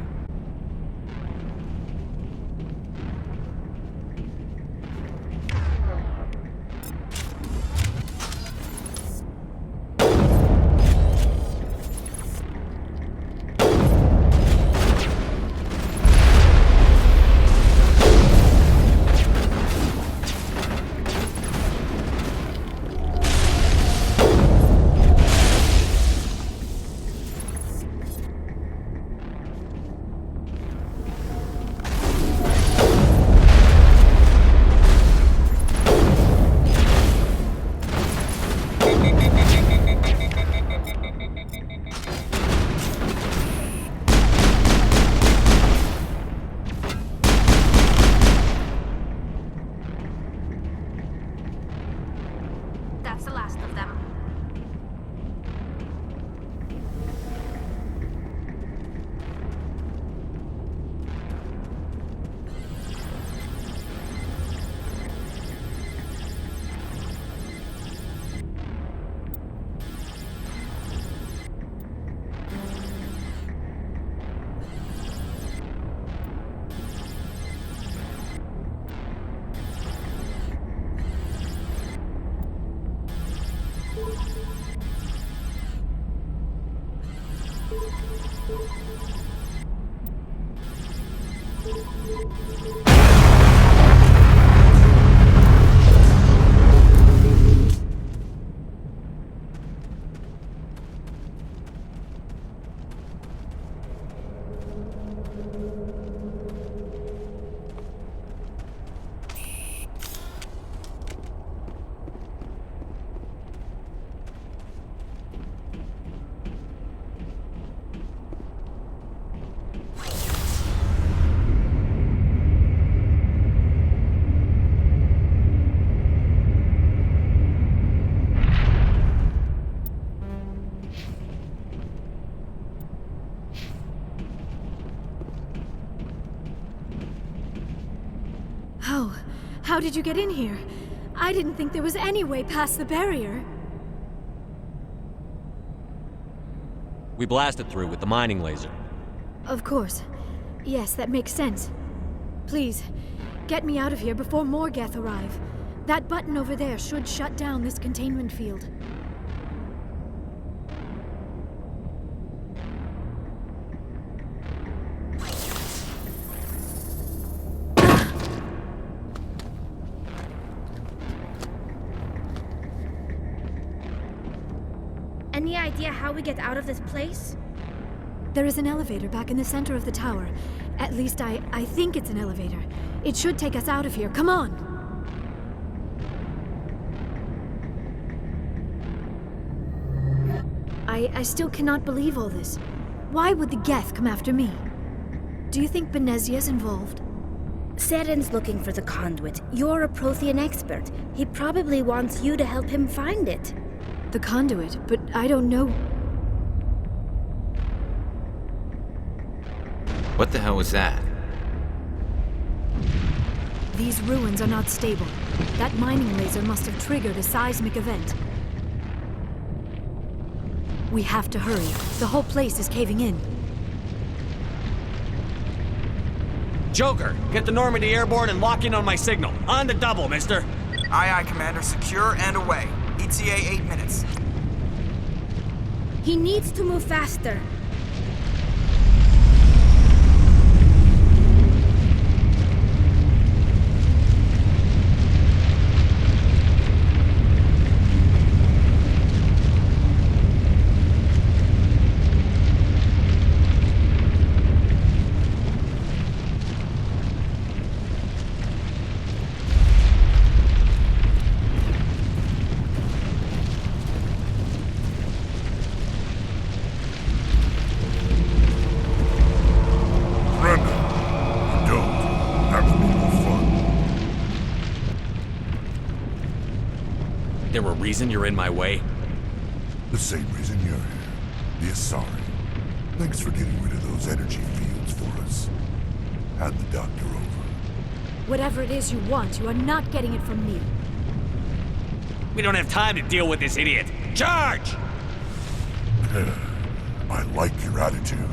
That's the last of them. How did you get in here? I didn't think there was any way past the barrier. We blasted through with the mining laser. Of course. Yes, that makes sense. Please, get me out of here before more Geth arrive. That button over there should shut down this containment field. Any idea how we get out of this place? There is an elevator back in the center of the tower. At least I think it's an elevator. It should take us out of here. Come on! I still cannot believe all this. Why would the Geth come after me? Do you think Benezia's involved? Seren's looking for the conduit. You're a Prothean expert. He probably wants you to help him find it. The conduit? But I don't know... What the hell was that? These ruins are not stable. That mining laser must have triggered a seismic event. We have to hurry. The whole place is caving in. Joker, get the Normandy airborne and lock in on my signal. On the double, mister. Aye, aye, Commander. Secure and away. ETA 8 minutes. He needs to move faster. Reason you're in my way? The same reason you're here. The Asari. Thanks for getting rid of those energy fields for us. Hand the doctor over. Whatever it is you want, you are not getting it from me. We don't have time to deal with this idiot. Charge! I like your attitude.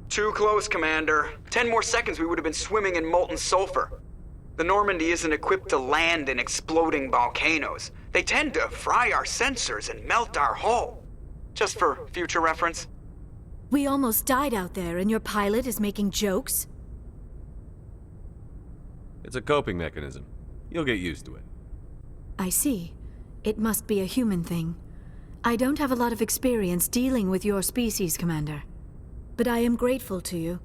Too close, Commander. 10 more seconds we would have been swimming in molten sulfur. The Normandy isn't equipped to land in exploding volcanoes. They tend to fry our sensors and melt our hull. Just for future reference. We almost died out there, and your pilot is making jokes? It's a coping mechanism. You'll get used to it. I see. It must be a human thing. I don't have a lot of experience dealing with your species, Commander. But I am grateful to you.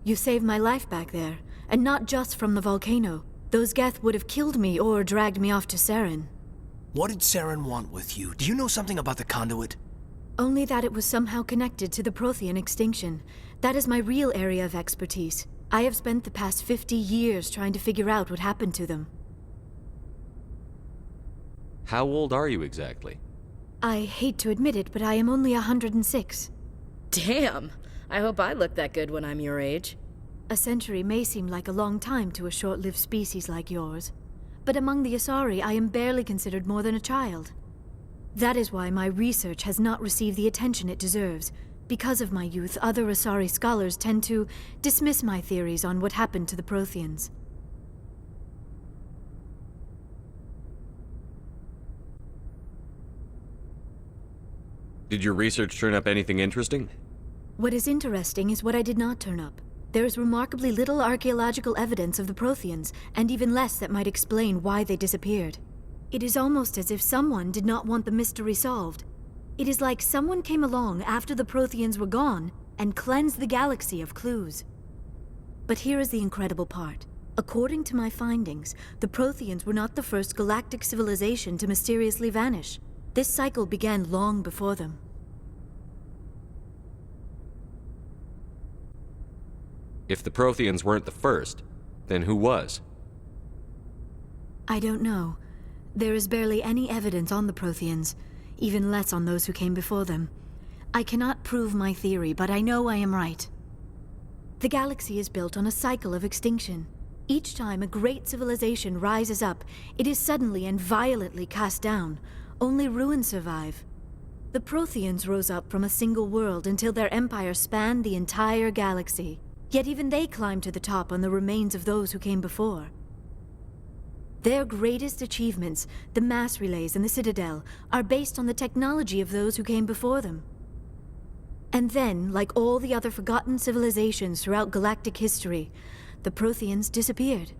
You saved my life back there, and not just from the volcano. Those Geth would have killed me or dragged me off to Saren. What did Saren want with you? Do you know something about the conduit? Only that it was somehow connected to the Prothean extinction. That is my real area of expertise. I have spent the past 50 years trying to figure out what happened to them. How old are you exactly? I hate to admit it, but I am only 106. Damn! I hope I look that good when I'm your age. A century may seem like a long time to a short-lived species like yours, but among the Asari, I am barely considered more than a child. That is why my research has not received the attention it deserves. Because of my youth, other Asari scholars tend to dismiss my theories on what happened to the Protheans. Did your research turn up anything interesting? What is interesting is what I did not turn up. There is remarkably little archaeological evidence of the Protheans, and even less that might explain why they disappeared. It is almost as if someone did not want the mystery solved. It is like someone came along after the Protheans were gone and cleansed the galaxy of clues. But here is the incredible part. According to my findings, the Protheans were not the first galactic civilization to mysteriously vanish. This cycle began long before them. If the Protheans weren't the first, then who was? I don't know. There is barely any evidence on the Protheans, even less on those who came before them. I cannot prove my theory, but I know I am right. The galaxy is built on a cycle of extinction. Each time a great civilization rises up, it is suddenly and violently cast down. Only ruins survive. The Protheans rose up from a single world until their empire spanned the entire galaxy. Yet even they climbed to the top on the remains of those who came before. Their greatest achievements, the mass relays and the Citadel, are based on the technology of those who came before them. And then, like all the other forgotten civilizations throughout galactic history, the Protheans disappeared.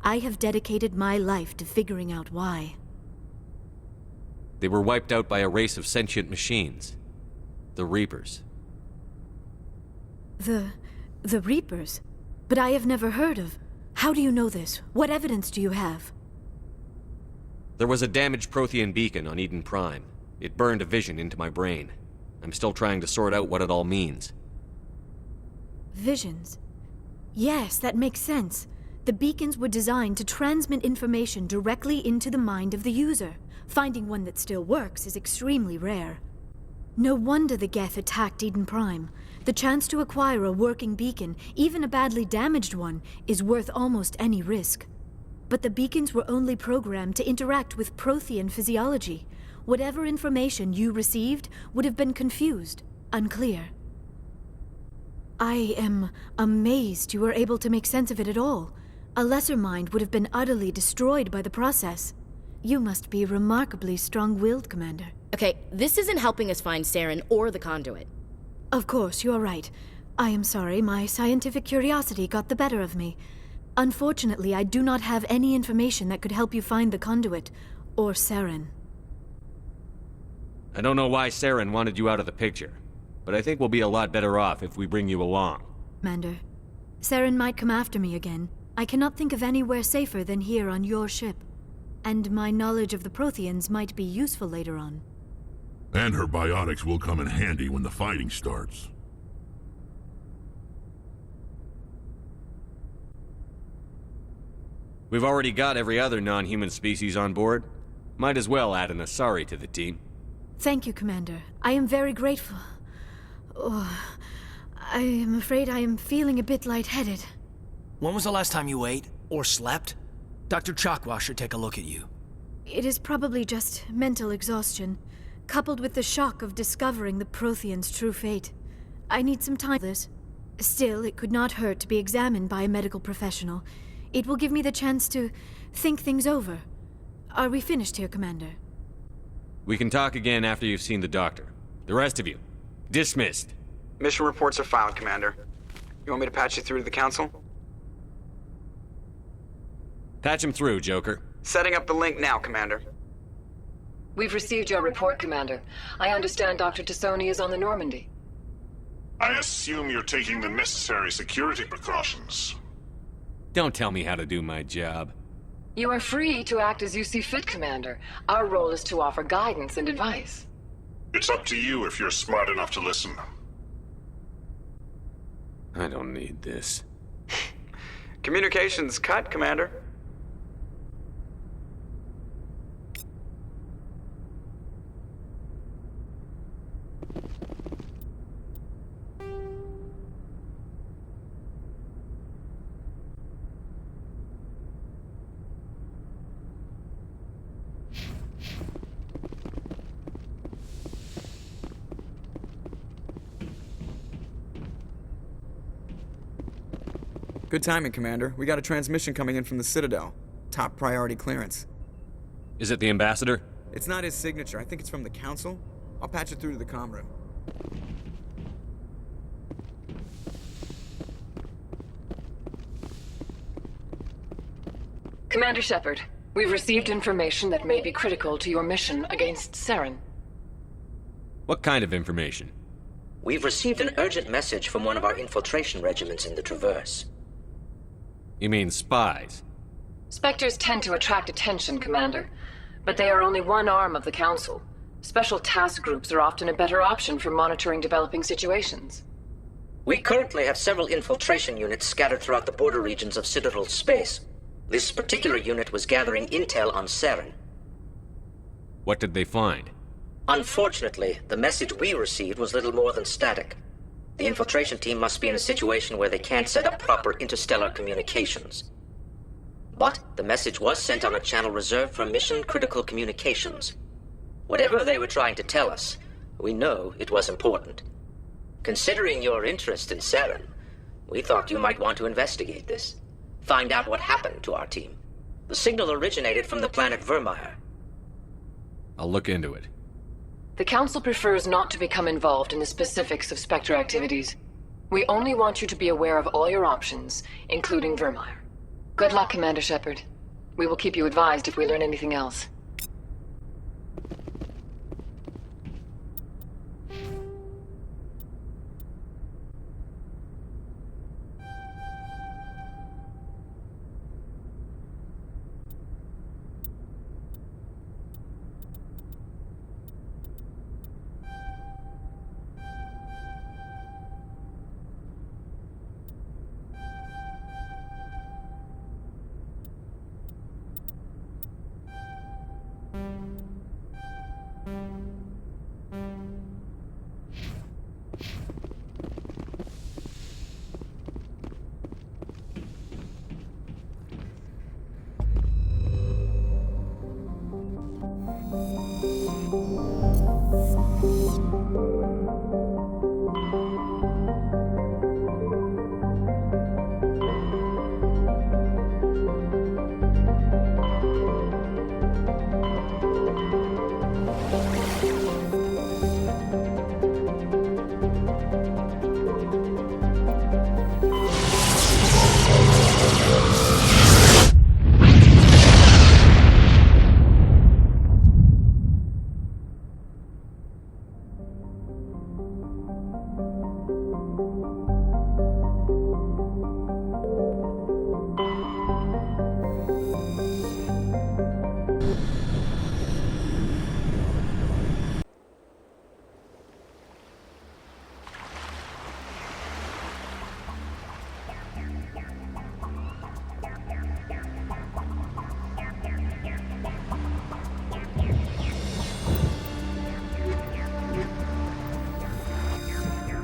I have dedicated my life to figuring out why. They were wiped out by a race of sentient machines. The Reapers. The Reapers? But I have never heard of. How do you know this? What evidence do you have? There was a damaged Prothean beacon on Eden Prime. It burned a vision into my brain. I'm still trying to sort out what it all means. Visions? Yes, that makes sense. The beacons were designed to transmit information directly into the mind of the user. Finding one that still works is extremely rare. No wonder the Geth attacked Eden Prime. The chance to acquire a working beacon, even a badly damaged one, is worth almost any risk. But the beacons were only programmed to interact with Prothean physiology. Whatever information you received would have been confused, unclear. I am amazed you were able to make sense of it at all. A lesser mind would have been utterly destroyed by the process. You must be remarkably strong-willed, Commander. Okay, this isn't helping us find Saren or the conduit. Of course, you are right. I am sorry, my scientific curiosity got the better of me. Unfortunately, I do not have any information that could help you find the conduit, or Saren. I don't know why Saren wanted you out of the picture, but I think we'll be a lot better off if we bring you along. Commander, Saren might come after me again. I cannot think of anywhere safer than here on your ship. And my knowledge of the Protheans might be useful later on. And her biotics will come in handy when the fighting starts. We've already got every other non-human species on board. Might as well add an Asari to the team. Thank you, Commander. I am very grateful. Oh, I am afraid I am feeling a bit lightheaded. When was the last time you ate? Or slept? Dr. Chakwa should take a look at you. It is probably just mental exhaustion, coupled with the shock of discovering the Protheans' true fate. I need some time for this. Still, it could not hurt to be examined by a medical professional. It will give me the chance to think things over. Are we finished here, Commander? We can talk again after you've seen the doctor. The rest of you, dismissed. Mission reports are filed, Commander. You want me to patch you through to the Council? Patch him through, Joker. Setting up the link now, Commander. We've received your report, Commander. I understand Dr. Tassoni is on the Normandy. I assume you're taking the necessary security precautions. Don't tell me how to do my job. You are free to act as you see fit, Commander. Our role is to offer guidance and advice. It's up to you if you're smart enough to listen. I don't need this. Communications cut, Commander. Good timing, Commander. We got a transmission coming in from the Citadel. Top priority clearance. Is it the Ambassador? It's not his signature. I think it's from the Council. I'll patch it through to the comm room. Commander Shepard, we've received information that may be critical to your mission against Saren. What kind of information? We've received an urgent message from one of our infiltration regiments in the Traverse. You mean spies? Spectres tend to attract attention, Commander, but they are only one arm of the Council. Special task groups are often a better option for monitoring developing situations. We currently have several infiltration units scattered throughout the border regions of Citadel space. This particular unit was gathering intel on Saren. What did they find? Unfortunately, the message we received was little more than static. The infiltration team must be in a situation where they can't set up proper interstellar communications. But the message was sent on a channel reserved for mission-critical communications. Whatever they were trying to tell us, we know it was important. Considering your interest in Saren, we thought you might want to investigate this. Find out what happened to our team. The signal originated from the planet Vermeer. I'll look into it. The Council prefers not to become involved in the specifics of Spectre activities. We only want you to be aware of all your options, including Vermeer. Good luck, Commander Shepard. We will keep you advised if we learn anything else.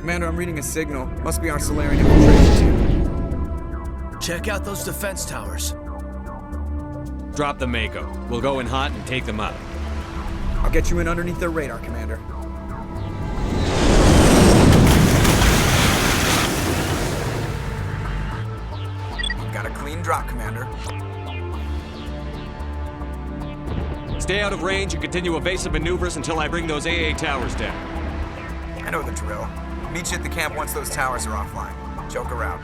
Commander, I'm reading a signal. Must be our Solarian infiltration team. Check out those defense towers. Drop the Mako. We'll go in hot and take them out. I'll get you in underneath their radar, Commander. Got a clean drop, Commander. Stay out of range and continue evasive maneuvers until I bring those AA towers down. I know the drill. Meet you at the camp once those towers are offline. Joke around.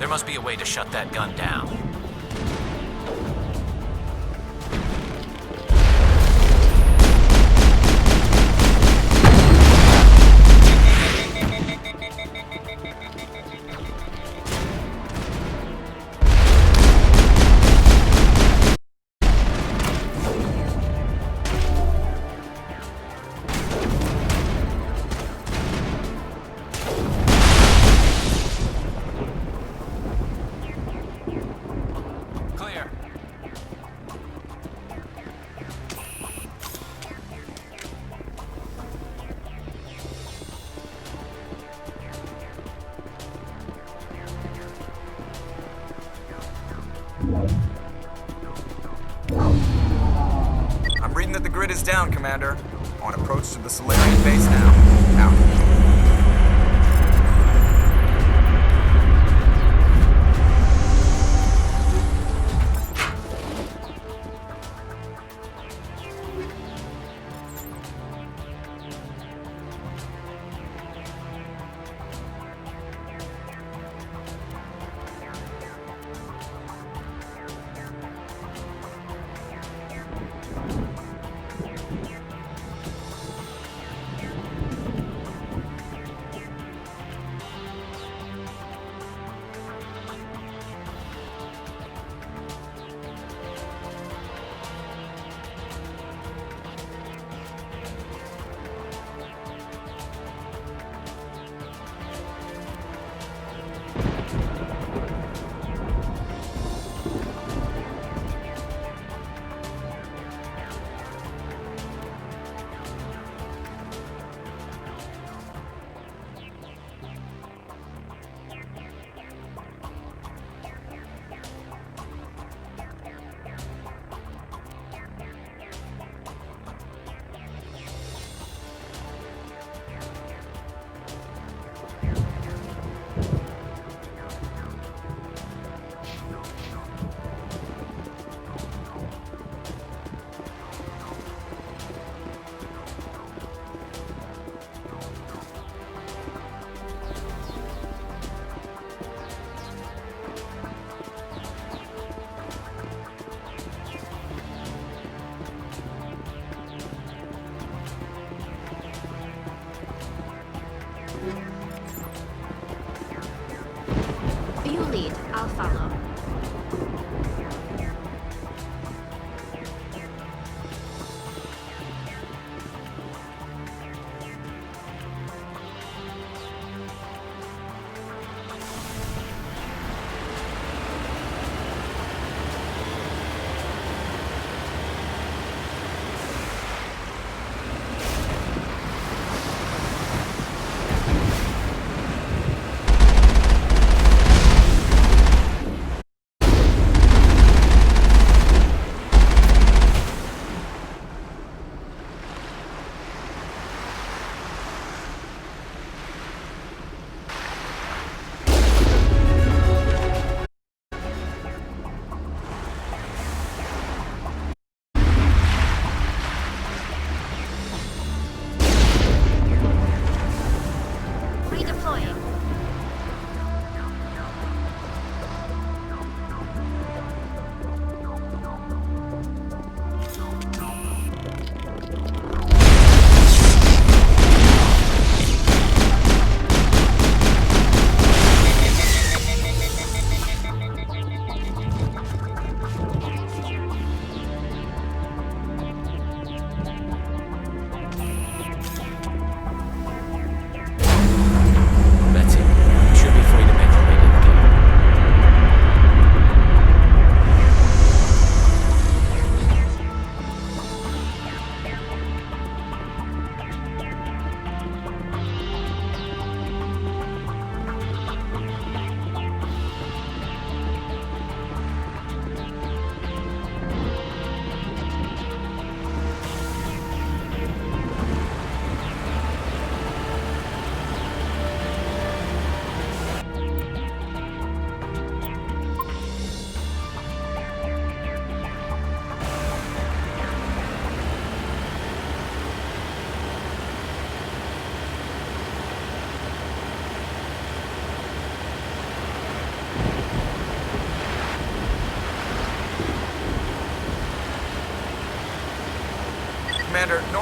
There must be a way to shut that gun down. I'm reading that the grid is down, Commander. On approach to the Solarian base now. Out.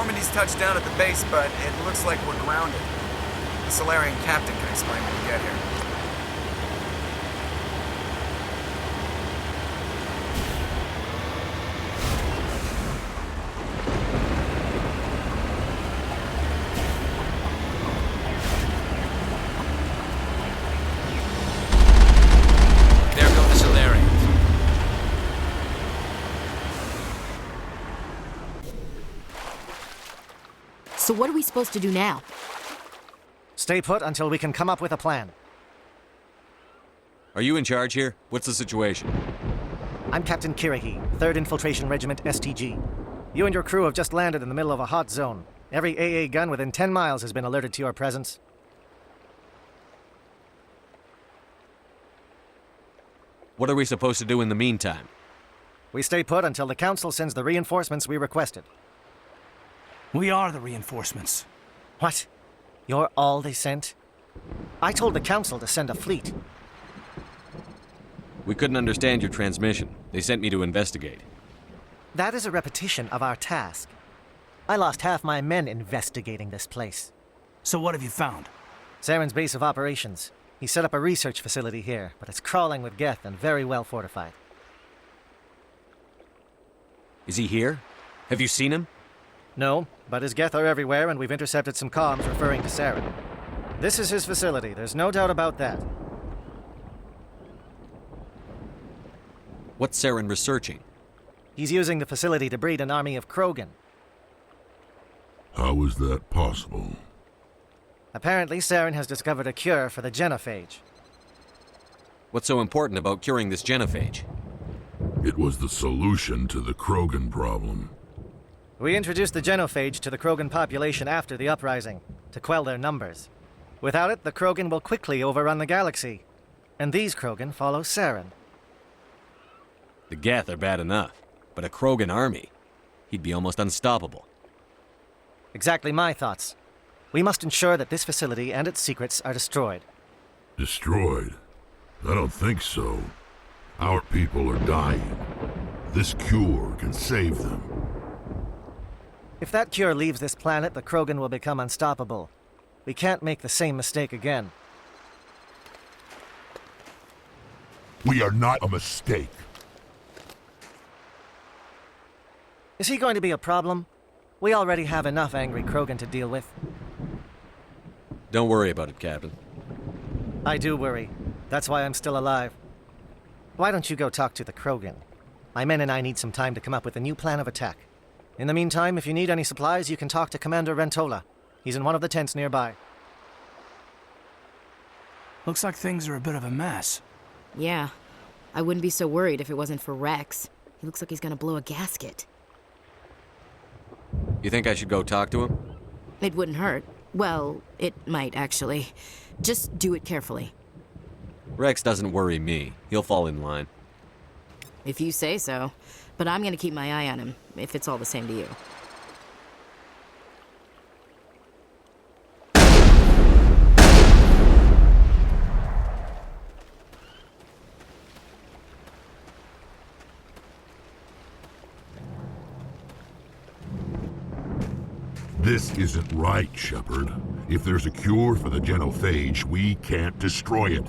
Normandy's touched down at the base, but it looks like we're grounded. The Solarian captain can explain when we get here. There go the Solarians. So what are we supposed to do now? Stay put until we can come up with a plan. Are you in charge here? What's the situation? I'm Captain Kirahi, 3rd Infiltration Regiment STG. You and your crew have just landed in the middle of a hot zone. Every AA gun within 10 miles has been alerted to your presence. What are we supposed to do in the meantime? We stay put until the Council sends the reinforcements we requested. We are the reinforcements. What? You're all they sent? I told the Council to send a fleet. We couldn't understand your transmission. They sent me to investigate. That is a repetition of our task. I lost half my men investigating this place. So what have you found? Saren's base of operations. He set up a research facility here, but it's crawling with Geth and very well fortified. Is he here? Have you seen him? No, but his Geth are everywhere, and we've intercepted some comms referring to Saren. This is his facility, there's no doubt about that. What's Saren researching? He's using the facility to breed an army of Krogan. How is that possible? Apparently, Saren has discovered a cure for the genophage. What's so important about curing this genophage? It was the solution to the Krogan problem. We introduced the genophage to the Krogan population after the uprising, to quell their numbers. Without it, the Krogan will quickly overrun the galaxy. And these Krogan follow Saren. The Geth are bad enough, but a Krogan army? He'd be almost unstoppable. Exactly my thoughts. We must ensure that this facility and its secrets are destroyed. Destroyed? I don't think so. Our people are dying. This cure can save them. If that cure leaves this planet, the Krogan will become unstoppable. We can't make the same mistake again. We are not a mistake. Is he going to be a problem? We already have enough angry Krogan to deal with. Don't worry about it, Captain. I do worry. That's why I'm still alive. Why don't you go talk to the Krogan? My men and I need some time to come up with a new plan of attack. In the meantime, if you need any supplies, you can talk to Commander Rentola. He's in one of the tents nearby. Looks like things are a bit of a mess. Yeah. I wouldn't be so worried if it wasn't for Rex. He looks like he's gonna blow a gasket. You think I should go talk to him? It wouldn't hurt. Well, it might, actually. Just do it carefully. Rex doesn't worry me. He'll fall in line. If you say so. But I'm gonna keep my eye on him, if it's all the same to you. This isn't right, Shepard. If there's a cure for the genophage, we can't destroy it.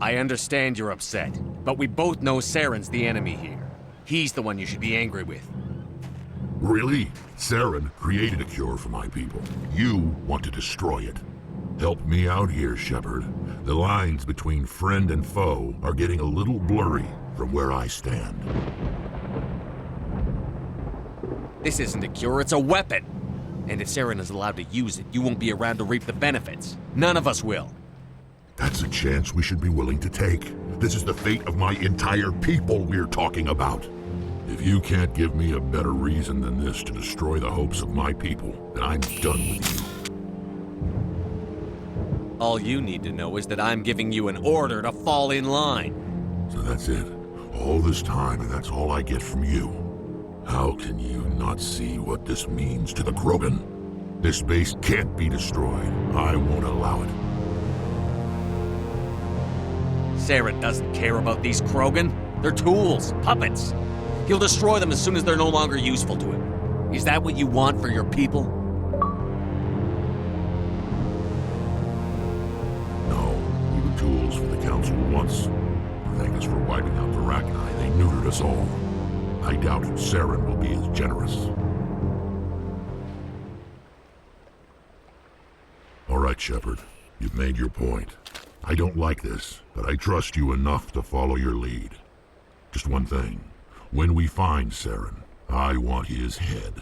I understand you're upset, but we both know Saren's the enemy here. He's the one you should be angry with. Really? Saren created a cure for my people. You want to destroy it. Help me out here, Shepard. The lines between friend and foe are getting a little blurry from where I stand. This isn't a cure, it's a weapon! And if Saren is allowed to use it, you won't be around to reap the benefits. None of us will. That's a chance we should be willing to take. This is the fate of my entire people we're talking about. If you can't give me a better reason than this to destroy the hopes of my people, then I'm done with you. All you need to know is that I'm giving you an order to fall in line. So that's it. All this time, and that's all I get from you. How can you not see what this means to the Krogan? This base can't be destroyed. I won't allow it. Saren doesn't care about these Krogan. They're tools, puppets. He'll destroy them as soon as they're no longer useful to him. Is that what you want for your people? No, we were tools for the Council once. To thank us for wiping out the Rachni, they neutered us all. I doubt Saren will be as generous. All right, Shepard. You've made your point. I don't like this, but I trust you enough to follow your lead. Just one thing. When we find Saren, I want his head.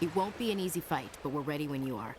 It won't be an easy fight, but we're ready when you are.